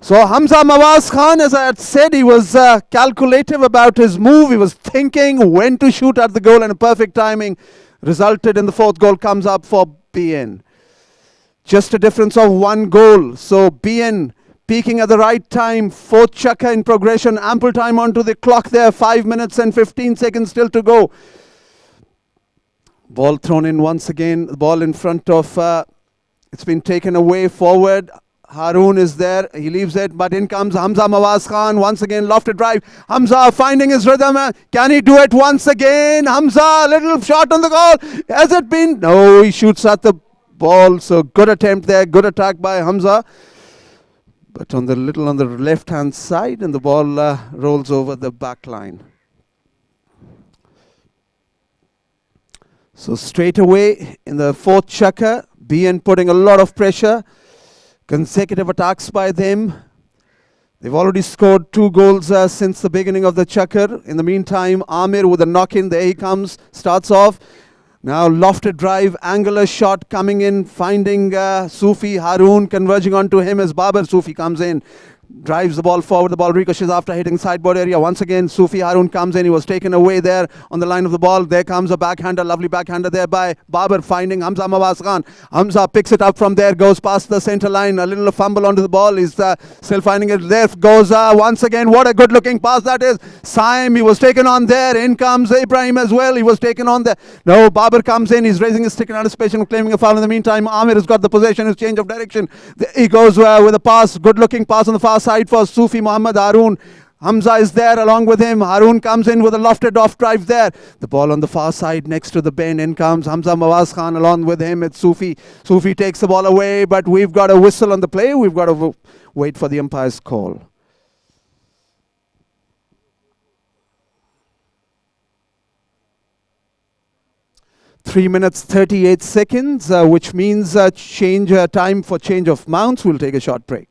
So Hamza Mawaz Khan, as I had said, he was calculative about his move. He was thinking when to shoot at the goal, and a perfect timing resulted in the fourth goal comes up for BN. Just a difference of 1 goal. So BN peaking at the right time. 4th chukka in progression. Ample time onto the clock there. 5 minutes and 15 seconds still to go. Ball thrown in once again. The ball in front of... it's been taken away forward. Haroon is there. He leaves it. But in comes Hamza Mawaz Khan. Once again, lofted drive. Hamza finding his rhythm. Can he do it once again? Hamza, little shot on the goal. Has it been? No, he shoots at the ball. So good attempt there. Good attack by Hamza. But on the left-hand side, and the ball rolls over the back line. So straight away in the 4th chukka, BN putting a lot of pressure. Consecutive attacks by them. They've already scored 2 goals since the beginning of the chukka. In the meantime, Amir with a knock-in. There he comes. Starts off. Now lofted drive, angular shot coming in, finding Sufi. Haroon converging onto him as Babar. Sufi comes in, drives the ball forward. The ball ricochets after hitting sideboard area. Once again, Sufi Haroon comes in. He was taken away there on the line of the ball. There comes a backhander, lovely backhander there by Babar, finding Hamza Mawaz Khan. Hamza picks it up from there, goes past the center line. A little fumble onto the ball. He's still finding it. There goes once again. What a good looking pass that is. Saim, he was taken on there. In comes Ibrahim as well. He was taken on there. No, Babar comes in. He's raising his stick in anticipation, claiming a foul. In the meantime, Amir has got the possession. His change of direction. He goes with a pass. Good looking pass on the far side for Sufi Muhammad Haroon. Hamza is there along with him. Haroon comes in with a lofted off drive there. The ball on the far side next to the bin. In comes Hamza Mawaz Khan along with him. It's Sufi. Sufi takes the ball away, but we've got a whistle on the play. We've got to wait for the umpire's call. Three minutes 38 seconds, which means time for change of mounts. We'll take a short break.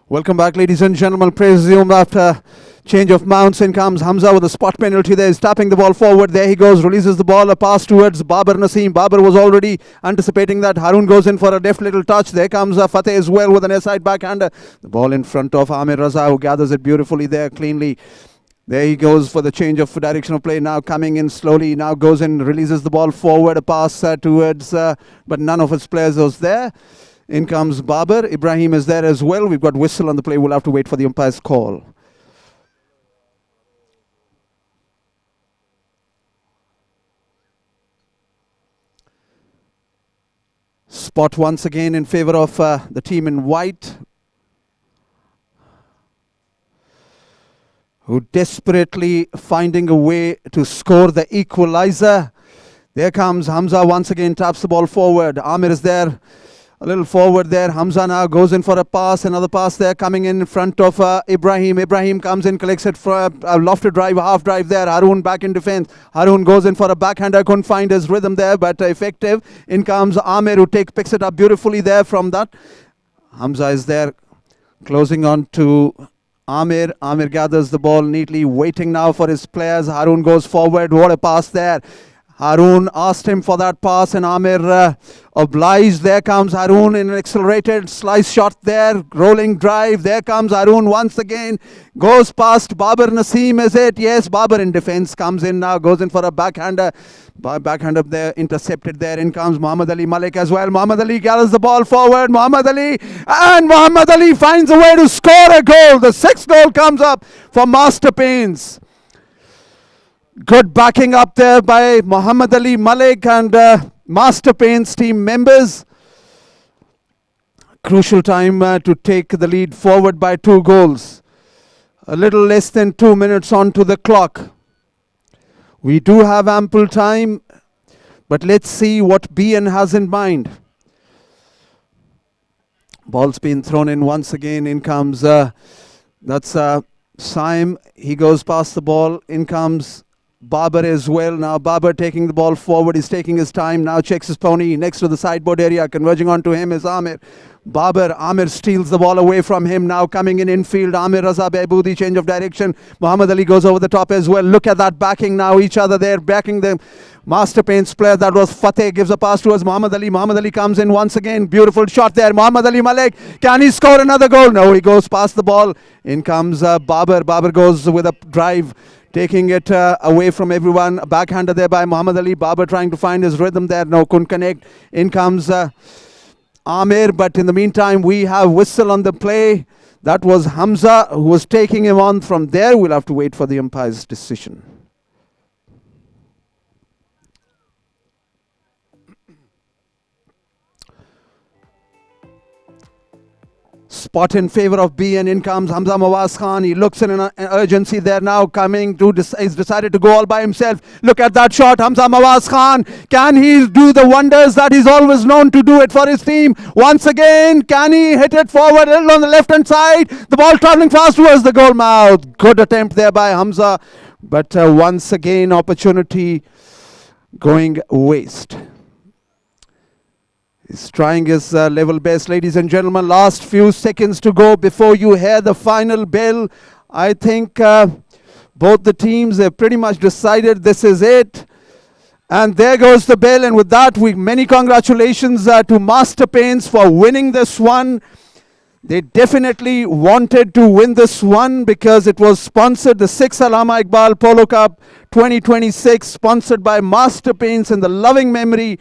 Welcome back, ladies and gentlemen. Presumed after change of mounts. In comes Hamza with a spot penalty there. He's tapping the ball forward. There he goes. Releases the ball. A pass towards Babar Naseem. Babar was already anticipating that. Haroon goes in for a deft little touch. There comes Fateh as well with an side backhander. The ball in front of Amir Raza, who gathers it beautifully there, cleanly. There he goes for the change of direction of play. Now coming in slowly. Now goes in, releases the ball forward. A pass towards, but none of his players was there. In comes Babar. Ibrahim is there as well. We've got whistle on the play. We'll have to wait for the umpire's call. Spot once again in favor of the team in white, who desperately finding a way to score the equalizer. There comes Hamza once again, taps the ball forward. Amir is there, a little forward there. Hamza now goes in for a pass, another pass there coming in front of Ibrahim. Ibrahim comes in, collects it for a lofted drive, half drive there. Haroon back in defense. Haroon goes in for a backhander, couldn't find his rhythm there, but effective. In comes Amir, who picks it up beautifully there from that. Hamza is there, closing on to Amir. Amir gathers the ball neatly, waiting now for his players. Haroon goes forward. What a pass there. Haroon asked him for that pass and Amir obliged. There comes Haroon in an accelerated slice shot there. Rolling drive. There comes Haroon once again. Goes past Babar Naseem, is it? Yes, Babar in defense comes in now. Goes in for a backhander. Backhander there, intercepted there. In comes Muhammad Ali Malik as well. Muhammad Ali gathers the ball forward. Muhammad Ali, and Muhammad Ali finds a way to score a goal. The sixth goal comes up for Master Paints. Good backing up there by Muhammad Ali Malik and Master Paints team members. Crucial time to take the lead forward by 2 goals. A little less than 2 minutes onto the clock. We do have ample time, but let's see what BN has in mind. Ball's been thrown in once again. In comes, that's Saim. He goes past the ball. In comes Babar as well. Now Babar taking the ball forward. He's taking his time. Now checks his pony next to the sideboard area. Converging onto him is Amir. Amir steals the ball away from him. Now coming in infield. Amir Raza Behboodi, change of direction. Muhammad Ali goes over the top as well. Look at that backing now. Each other there backing them. Master Paints player, that was Fateh, gives a pass towards Muhammad Ali. Muhammad Ali comes in once again. Beautiful shot there. Muhammad Ali Malik. Can he score another goal? No, he goes past the ball. In comes Babar. Babar goes with a drive, taking it away from everyone. A backhander there by Muhammad Ali. Babar trying to find his rhythm there. No, couldn't connect. In comes Amir, but in the meantime, we have whistle on the play. That was Hamza who was taking him on from there. We'll have to wait for the umpire's decision. Spot in favor of B, and in comes Hamza Mawaz Khan. He looks in an urgency there now, coming to he's decided to go all by himself. Look at that shot, Hamza Mawaz Khan. Can he do the wonders that he's always known to do it for his team? Once again, can he hit it forward a little on the left hand side? The ball traveling fast towards the goal mouth. Good attempt there by Hamza, but once again opportunity going waste. He's trying his level best, ladies and gentlemen. Last few seconds to go before you hear the final bell. I think both the teams have pretty much decided this is it. And there goes the bell. And with that, many congratulations to Master Paints for winning this one. They definitely wanted to win this one because it was sponsored, the 6th Allama Iqbal Polo Cup 2026, sponsored by Master Paints in the loving memory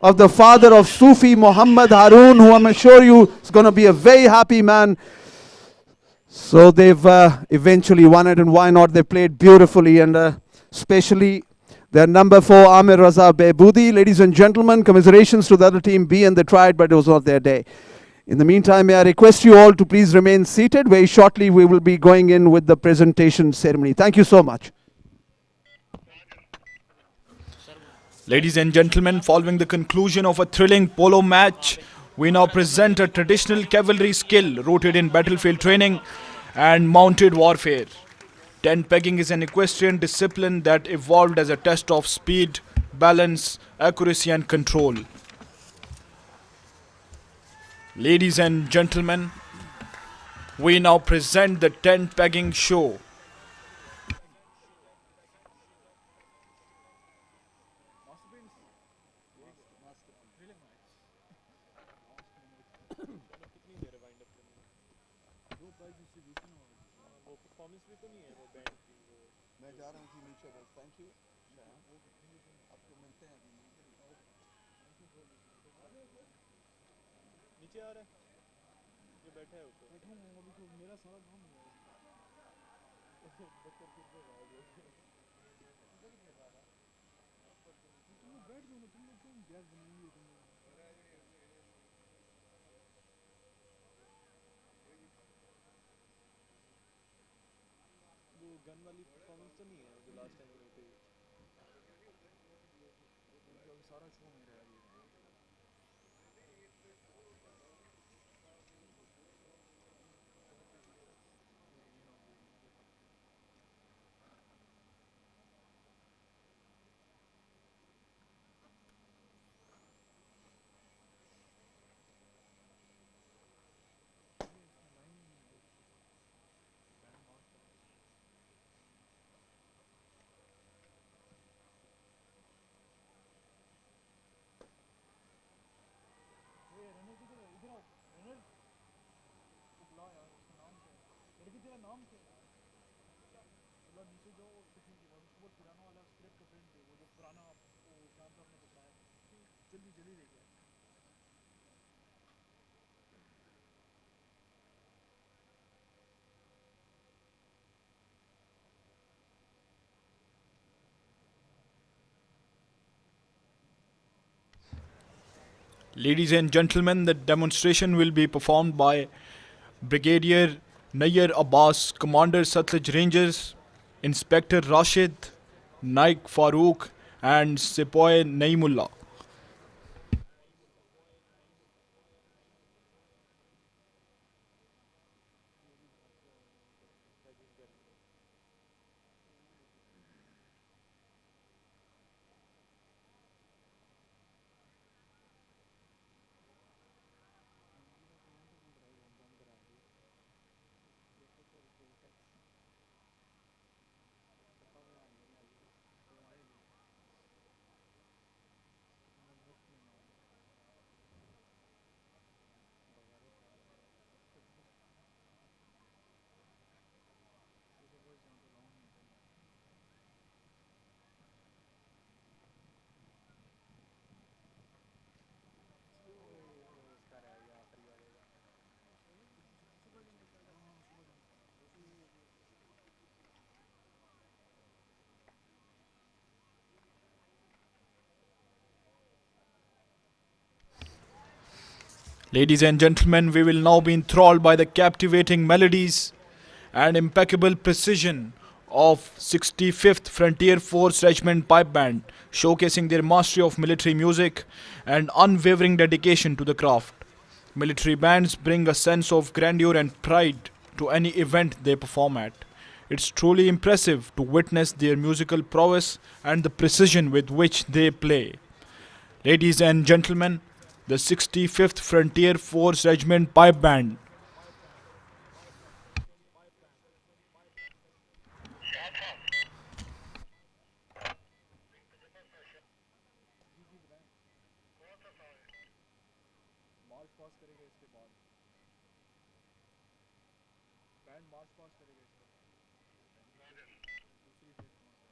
of the father of Sufi Muhammad Haroon, who I'm sure you is going to be a very happy man. So they've eventually won it, and why not? They played beautifully, and especially their number 4, Amir Raza Behboodi. Ladies and gentlemen, commiserations to the other team B, and they tried, but it was not their day. In the meantime, may I request you all to please remain seated. Very shortly, we will be going in with the presentation ceremony. Thank you so much. Ladies and gentlemen, following the conclusion of a thrilling polo match, we now present a traditional cavalry skill rooted in battlefield training and mounted warfare. Tent pegging is an equestrian discipline that evolved as a test of speed, balance, accuracy and control. Ladies and gentlemen, we now present the tent pegging show. Ban वाली performance तो नहीं है जो last time हुई थी? उनका सारा show में रह गया। लड़की तेरा नाम क्या है? मतलब नीचे जो कुछ नहीं लिखा, उसको बहुत पुराना वाला स्क्रिप्ट का प्रिंट है, वो जो पुराना वो क्या तो आपने बताया, जल्दी जल्दी देखिए। Ladies and gentlemen, the demonstration will be performed by Brigadier Nayyar Abbas, Commander Satluj Rangers, Inspector Rashid, Naik Farooq, and Sepoy Naimullah. Ladies and gentlemen, we will now be enthralled by the captivating melodies and impeccable precision of 65th Frontier Force Regiment Pipe Band, showcasing their mastery of military music and unwavering dedication to the craft. Military bands bring a sense of grandeur and pride to any event they perform at. It's truly impressive to witness their musical prowess and the precision with which they play. Ladies and gentlemen, the 65th Frontier Force Regiment Pipe Band. मार्च पास करेगा इसके बाद, band मार्च पास करेगा इसके बाद, दूसरी phase कौन सा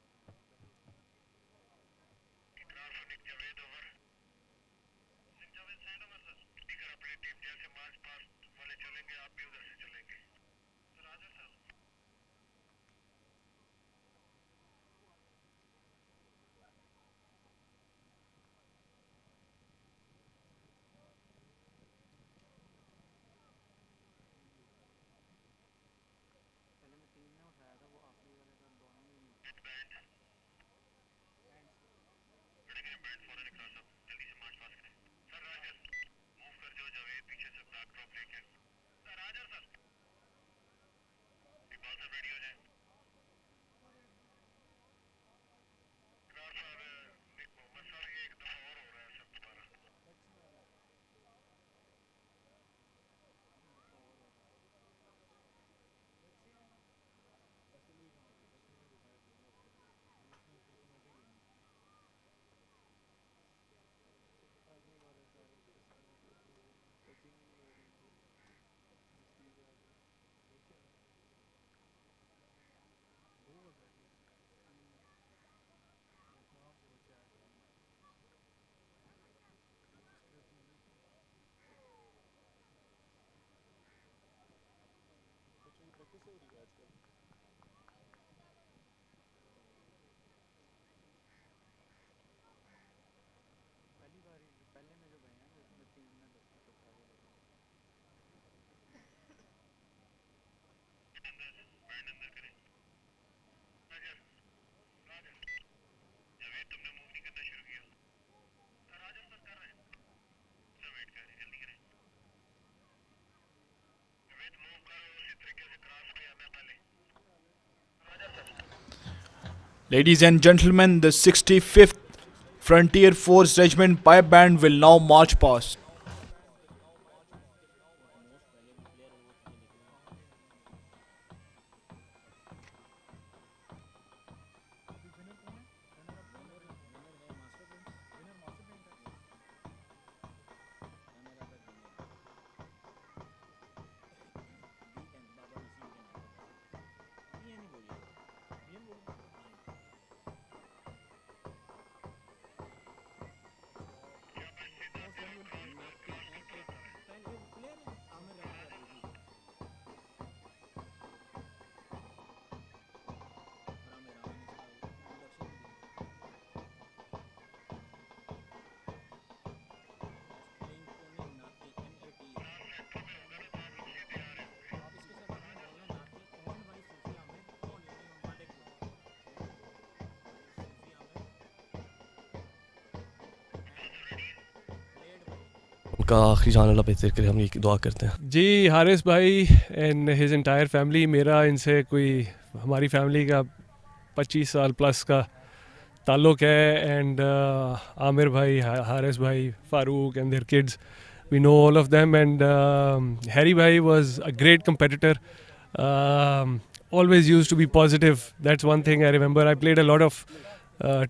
practice हो रही है आजकल? पहली बार पहले में जो गए हैं उसमें टीम में तो था वो Ladies and gentlemen, the 65th Frontier Force Regiment Pipe Band will now march past. उनका आखिरी जान अल्लाह बेहतर करे, हम ये दुआ करते हैं। जी हारिस भाई एंड हिज एंटायर फैमिली, मेरा इनसे कोई हमारी फैमिली का 25 साल प्लस का ताल्लुक़ है एंड आमिर भाई, हारिस भाई, Farooq and their kids, we know all of them and Harry bhai was a great competitor, always used to be positive. That's one thing I remember. I played a lot of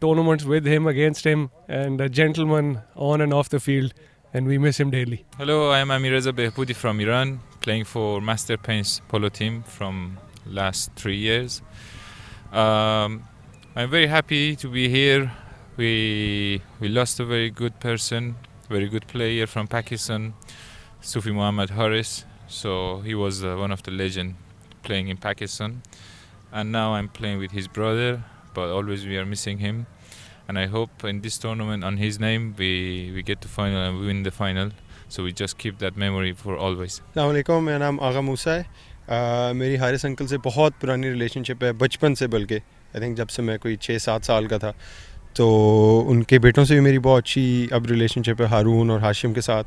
tournaments with him, against him, and a gentleman on and off the field, and we miss him daily. Hello, I am Amir Reza Behpoudi from Iran, playing for Master Paints Polo team from last 3 years. I'm very happy to be here. We lost a very good person, very good player from Pakistan, Sufi Haris. So he was one of the legend playing in Pakistan, and now I'm playing with his brother, but always we are missing him. And I hope in this tournament on his name we get to final and win the final. So we just keep that memory for always. अस्सलाम वालेकुम, मेरा नाम आगा मूसा है। मेरी Haris uncle से बहुत पुरानी relationship है, बचपन से, बल्कि आई थिंक जब से मैं कोई 6-7 साल का था। तो उनके बेटों से भी मेरी बहुत अच्छी अब रिलेशनशिप है, हारून और हाशिम के साथ।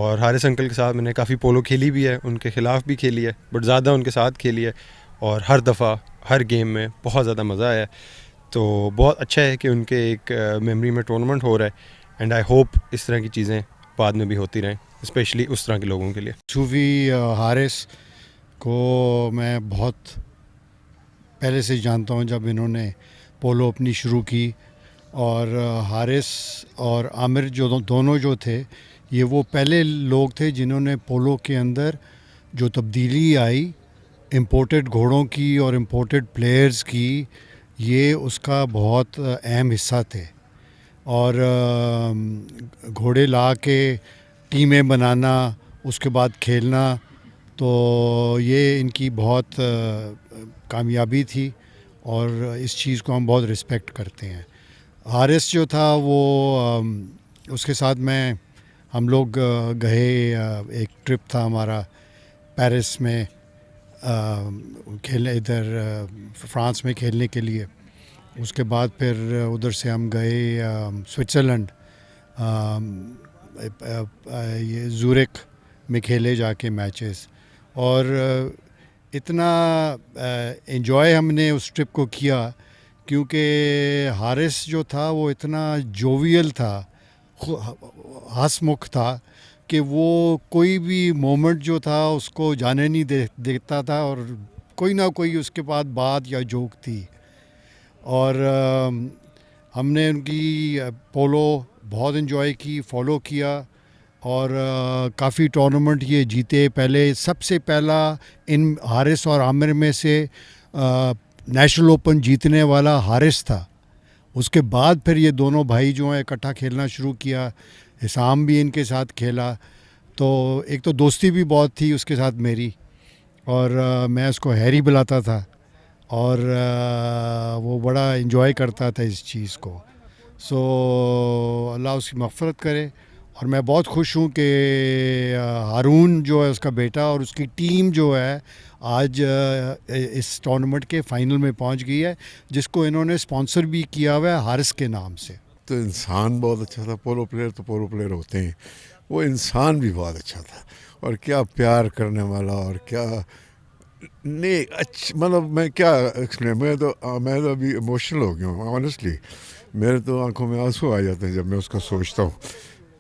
और हारिस अंकल के साथ मैंने काफ़ी पोलो खेली भी है, उनके ख़िलाफ़ भी खेली है, बट ज़्यादा उनके साथ खेली है। और हर दफ़ा हर गेम में बहुत ज़्यादा मज़ा आया। तो बहुत अच्छा है कि उनके एक मेमोरी में टूर्नामेंट हो रहा है एंड आई होप इस तरह की चीज़ें बाद में भी होती रहें, स्पेशली उस तरह के लोगों के लिए। सूफी हारिस को मैं बहुत पहले से जानता हूँ, जब इन्होंने पोलो अपनी शुरू की। और हारिस और आमिर दोनों जो थे, ये वो पहले लोग थे जिन्होंने पोलो के अंदर जो तब्दीली आई इंपोर्टेड घोड़ों की और इंपोर्टेड प्लेयर्स की, ये उसका बहुत अहम हिस्सा थे। और घोड़े ला के टीमें बनाना, उसके बाद खेलना, तो ये इनकी बहुत कामयाबी थी और इस चीज़ को हम बहुत रिस्पेक्ट करते हैं। हारिस जो था वो उसके साथ हम लोग गए, एक ट्रिप था हमारा पेरिस में खेलने, इधर फ्रांस में खेलने के लिए। उसके बाद फिर उधर से हम गए स्विट्ज़रलैंड, ये ज़ूरिक में खेले जाके मैचेस। और इतना एंजॉय हमने उस ट्रिप को किया क्योंकि हारिस जो था वो इतना जोवियल था, हंसमुख था कि वो कोई भी मोमेंट जो था उसको जाने नहीं देता था और कोई ना कोई उसके बाद बात या जोक थी। और हमने उनकी पोलो बहुत एंजॉय की, फॉलो किया और काफ़ी टूर्नामेंट ये जीते। पहले सबसे पहला इन हारिस और आमिर में से नेशनल ओपन जीतने वाला हारिस था। उसके बाद फिर ये दोनों भाई जो हैं इकट्ठा खेलना शुरू किया, हिसाम भी इनके साथ खेला। तो एक तो दोस्ती भी बहुत थी उसके साथ मेरी, और मैं उसको हैरी बुलाता था और वो बड़ा एंजॉय करता था इस चीज़ को। सो अल्लाह उसकी मग़फ़िरत करे। और मैं बहुत खुश हूँ कि हारून जो है उसका बेटा और उसकी टीम जो है आज इस टूर्नामेंट के फ़ाइनल में पहुँच गई है, जिसको इन्होंने स्पॉन्सर भी किया हुआ है हारिस के नाम से। तो इंसान बहुत अच्छा था। पोलो प्लेयर तो पोलो प्लेयर होते हैं, वो इंसान भी बहुत अच्छा था और क्या प्यार करने वाला और क्या नहीं मतलब मैं क्या एक्सप्लेन, मैं तो अभी इमोशनल हो गया हूँ ऑनेस्टली। मेरे तो आंखों में आंसू आ जाते हैं जब मैं उसका सोचता हूँ।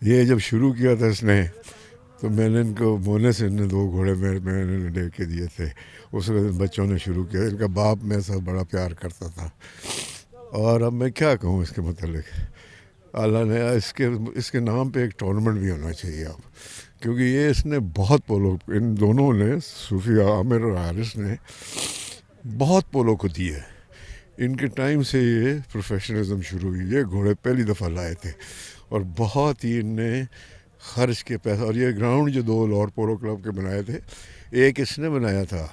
ये जब शुरू किया था इसने, तो मैंने इनको बोने से इन्हें 2 घोड़े मैंने दे के दिए थे। उस वक्त बच्चों ने शुरू किया। इनका बाप मेरे साथ बड़ा प्यार करता था। और अब मैं क्या कहूँ इसके मतलब, अल्लाह ने इसके नाम पे एक टूर्नामेंट भी होना चाहिए अब, क्योंकि ये इसने बहुत पोलो, इन दोनों ने, सूफी आमिर और हारिस ने बहुत पोलो को दिए। इनके टाइम से ये प्रोफेशनलिज्म शुरू हुई। ये घोड़े पहली दफ़ा लाए थे और बहुत ही इनने खर्च के पैसा। और ये ग्राउंड जो 2 लाहौर पोलो क्लब के बनाए थे, एक इसने बनाया था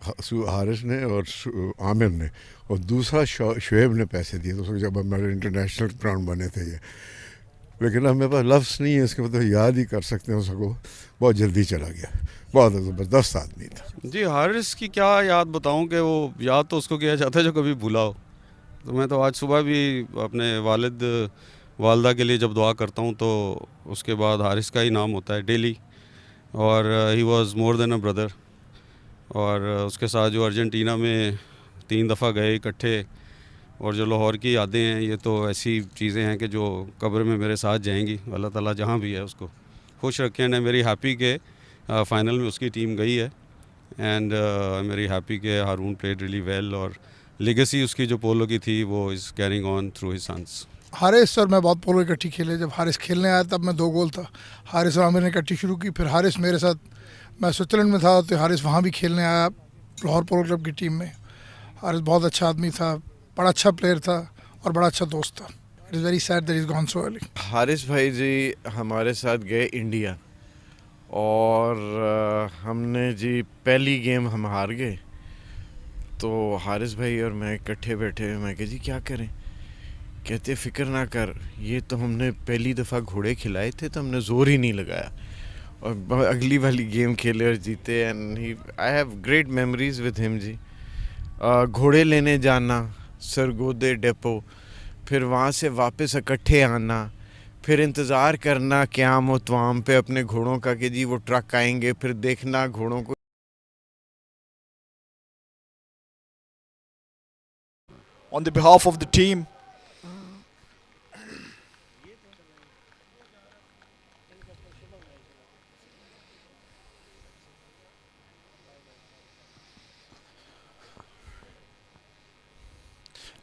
हारिस ने और आमिर ने, और दूसरा शुएब ने पैसे दिए तो जब हमारे इंटरनेशनल ग्राउंड बने थे ये। लेकिन अब मेरे पास लफ्ज़ नहीं है इसके, मतलब याद ही कर सकते हैं उसको। बहुत जल्दी चला गया, बहुत ज़बरदस्त आदमी था जी। हारिस की क्या याद बताऊं कि वो याद तो उसको किया जाता है जो कभी भूला हो। तो मैं तो आज सुबह भी अपने वालिद वालदा के लिए जब दुआ करता हूं तो उसके बाद हारिस का ही नाम होता है डेली। और he was more than a brother. और उसके साथ जो अर्जेंटीना में 3 दफ़ा गए इकट्ठे, और जो लाहौर की यादें हैं, ये तो ऐसी चीज़ें हैं कि जो कब्र में मेरे साथ जाएंगी। अल्लाह ताला जहाँ भी है उसको खुश रखें। And I am very happy के फाइनल में उसकी टीम गई है। And I am very happy के हारून प्लेड रियली वेल, और लेगेसी उसकी जो पोलो की थी वो is carrying on through his sons. Haris और मैं बहुत पोलो इकट्ठी खेले। जब हारिस खेलने आया तब मैं 2 गोल था। हारिस और आमिर ने इकट्ठी शुरू की, फिर हारिस मेरे साथ, मैं स्विट्ज़रलैंड में था तो हारिस वहाँ भी खेलने आया लाहौर पोलो क्लब की टीम में। हारिस बहुत अच्छा आदमी था, बड़ा अच्छा प्लेयर था और बड़ा अच्छा दोस्त था। It is very sad that he is gone so early. Haris भाई जी हमारे साथ गए इंडिया, और हमने जी पहली गेम हम हार गए। तो हारिस भाई और मैं इकट्ठे बैठे, मैं कहा जी क्या करें। कहते फ़िक्र ना कर, ये तो हमने पहली दफ़ा घोड़े खिलाए थे तो हमने ज़ोर ही नहीं लगाया, और अगली वाली गेम खेले और जीते। And he, I have great memories with him जी। घोड़े लेने जाना सरगोदे डेपो, फिर वहाँ से वापस इकट्ठे आना, फिर इंतज़ार करना क़याम व तवाम पे अपने घोड़ों का कि जी वो ट्रक आएंगे, फिर देखना घोड़ों को। On the behalf of the team,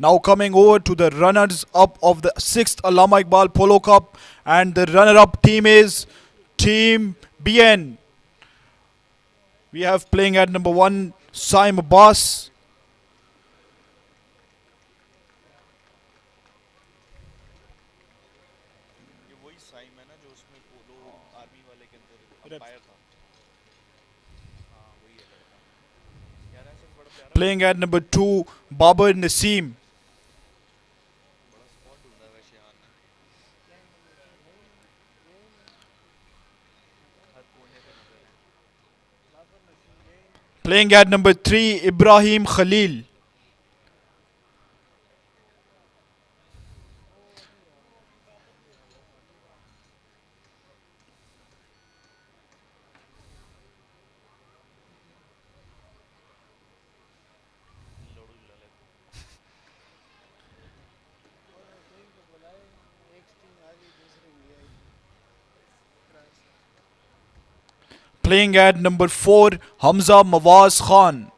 now coming over to the runners up of the 6th Allama Iqbal Polo Cup, and the runner up team is Team BN. We have playing at number 1 Saim Abbas. Playing at number 2 Babar Naseem. Playing at number 3 Ibrahim Khalil. Playing at number 4 Hamza Mawaz Khan.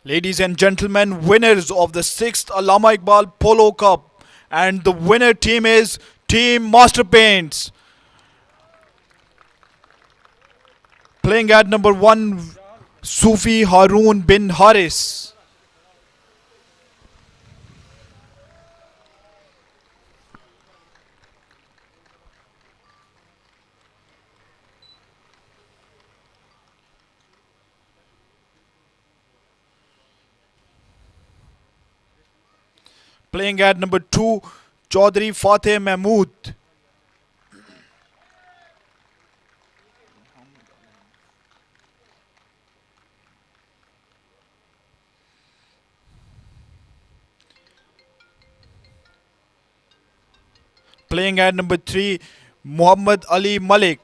Ladies and gentlemen, winners of the 6th Allama Iqbal Polo Cup, and the winner team is Team Master Paints. Playing at number 1 Sufi Haroon bin Haris. Playing at number 2 Chaudhry Fateh Mahmood. Playing at number 3, Muhammad Ali Malik.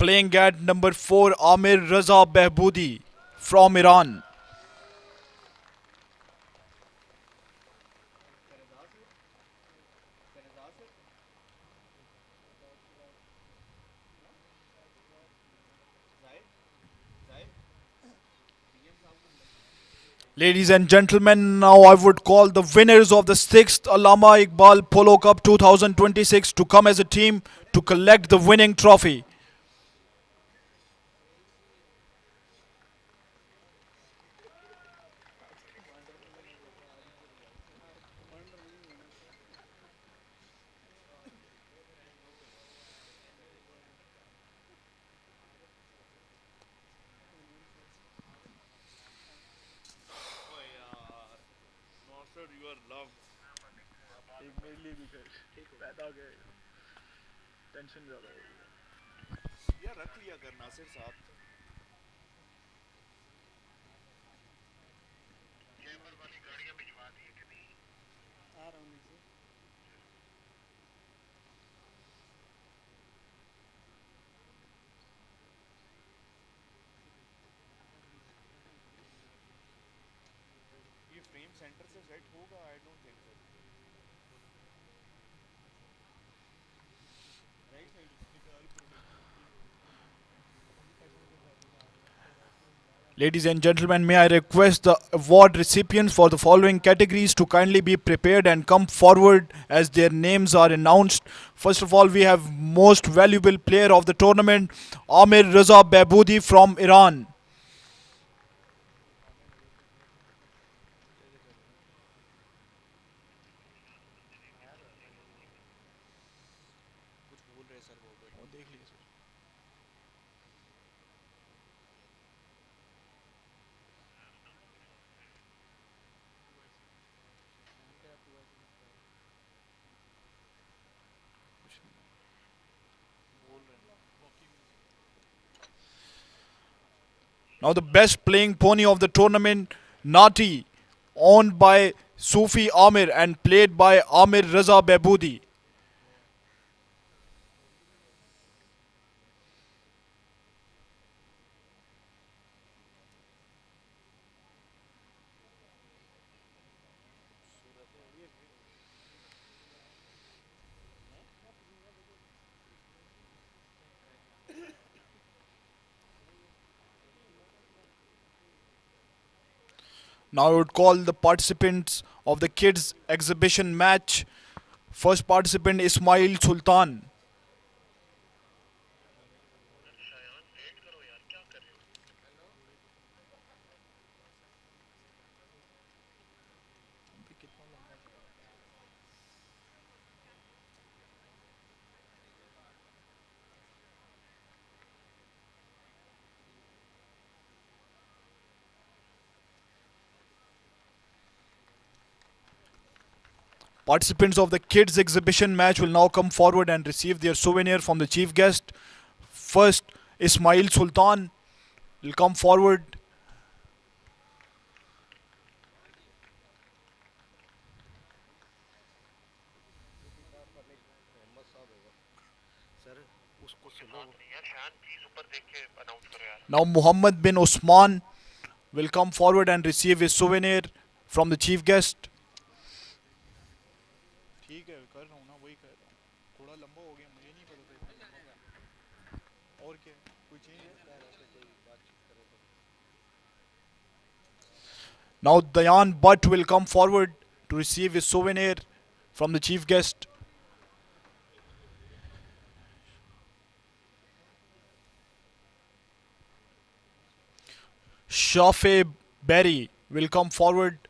Playing at number 4, Amir Raza Behboudi from Iran. Ladies and gentlemen, now I would call the winners of the 6th Allama Iqbal Polo Cup 2026 to come as a team to collect the winning trophy. Tension ज़्यादा हो गई यार रख लिया कर नासिर साहब आ रहा हूँ नीचे ये फ्रेम सेंटर से सेट होगा I don't think so right side Ladies and gentlemen, may I request the award recipients for the following categories to kindly be prepared and come forward as their names are announced. First of all, we have most valuable player of the tournament, Amir Raza Behboudi from Iran. Now the best playing pony of the tournament, Nati, owned by Sufi Amir and played by Amir Raza Behboudi. Now I would call the participants of the kids exhibition match. First participant Ismail Sultan. Participants of the kids exhibition match will now come forward and receive their souvenir from the chief guest. First, Ismail Sultan will come forward. Now Muhammad bin Usman will come forward and receive his souvenir from the chief guest. ठीक है कर रहा हूँ ना वही कर रहा हूँ थोड़ा लंबा हो गया मुझे नहीं पता था इतना लंबा और क्या कोई चेंज है Now Dayan Butt will come forward to receive his souvenir from the chief guest. Shafe Berry will come forward.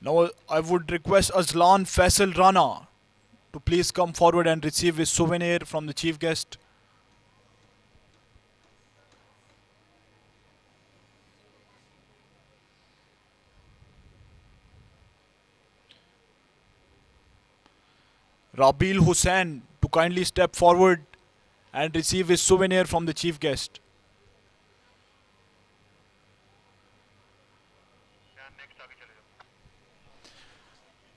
Now I would request Azlan Faisal Rana to please come forward and receive his souvenir from the chief guest. Rabil Hussain to kindly step forward and receive his souvenir from the chief guest.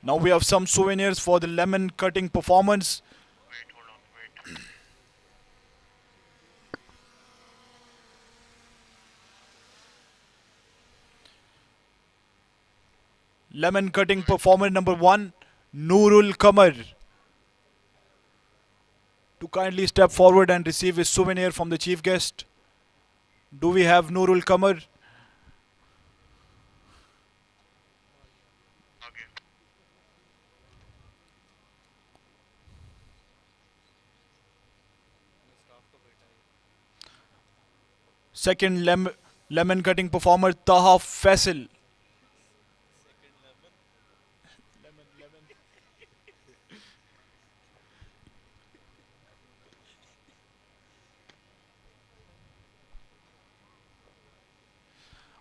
Now we have some souvenirs for the lemon cutting performance. Lemon cutting performer number 1, Noorul Kamar, to kindly step forward and receive his souvenir from the chief guest. Do we have Noorul Kamar? Second lemon cutting performer, Taha Faisal.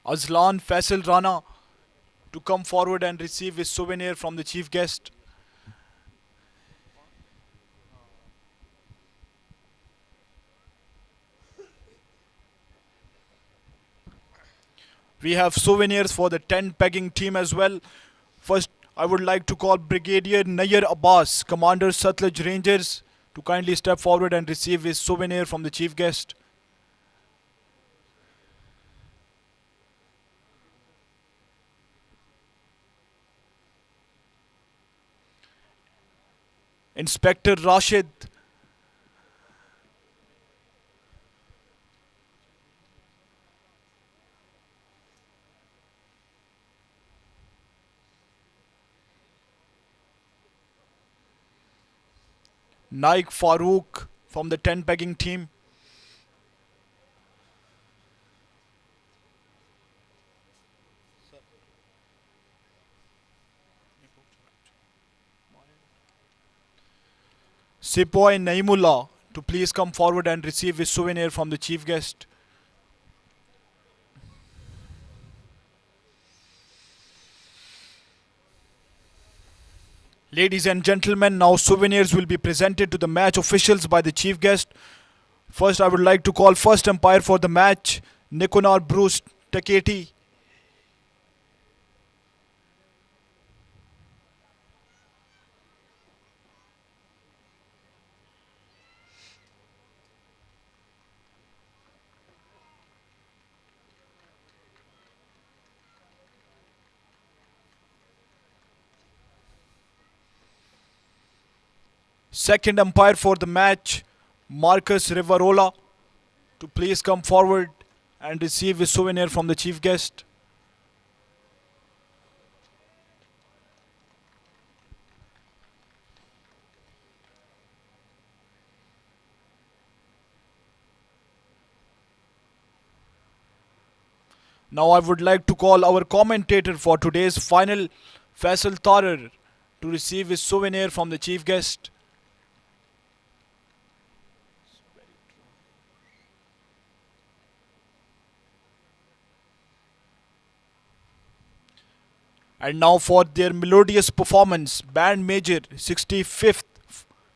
Azlan Faisal Rana to come forward and receive his souvenir from the chief guest. We have souvenirs for the tent pegging team as well. First, I would like to call Brigadier Nayyar Abbas, Commander Sutlej Rangers, to kindly step forward and receive his souvenir from the chief guest. Inspector Rashid. Naik Farooq from the tent pegging team. Sipoy Naimullah to please come forward and receive his souvenir from the chief guest. Ladies and gentlemen, now souvenirs will be presented to the match officials by the chief guest. First, I would like to call first umpire for the match, Nikonar Bruce Taketi. Second umpire for the match, Marcus Rivarola, to please come forward and receive his souvenir from the chief guest. Now I would like to call our commentator for today's final, Faisal Tarar, to receive his souvenir from the chief guest. And now for their melodious performance, Band Major 65th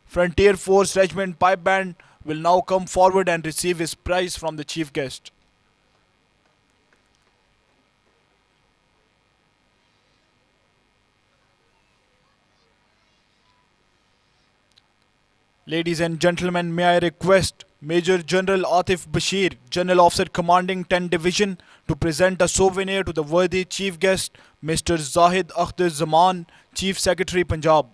Frontier Force Regiment Pipe Band will now come forward and receive his prize from the chief guest. Ladies and gentlemen, may I request Major General Atif Bashir, General Officer Commanding 10 Division, to present a souvenir to the worthy chief guest, Mr. Zahid Akhtar Zaman, Chief Secretary, Punjab.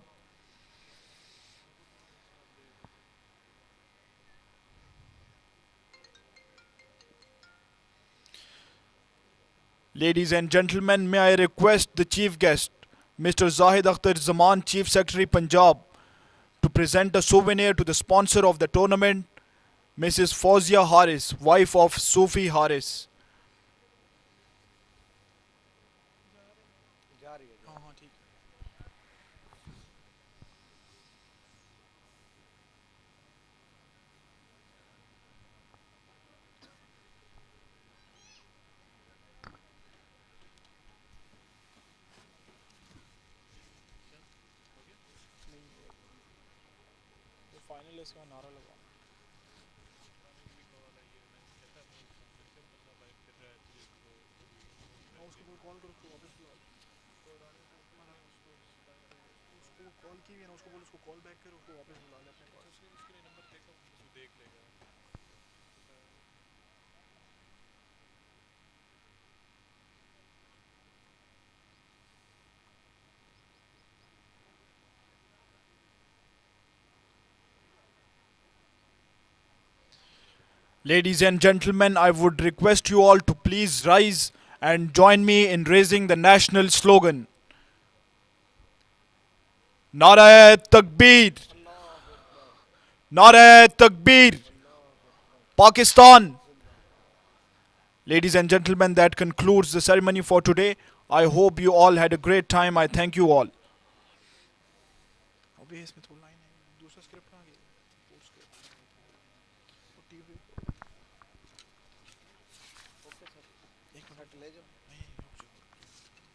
Ladies and gentlemen, may I request the chief guest, Mr. Zahid Akhtar Zaman, Chief Secretary, Punjab, to present a souvenir to the sponsor of the tournament, Mrs. Fauzia Haris, wife of Sufi Haris. Finalist का नारा लगा उसको call करो उसको वापस बुला उसको call की है ना उसको बोल उसको कॉल बैक करो उसको वापस बुला ले अपने पास उसके लिए नंबर देखो उसको देख लेगा Ladies and gentlemen, I would request you all to please rise and join me in raising the national slogan. Nara Takbir! Nara Takbir! Pakistan! Ladies and gentlemen, that concludes the ceremony for today. I hope you all had a great time. I thank you all. एक minute ले जाओ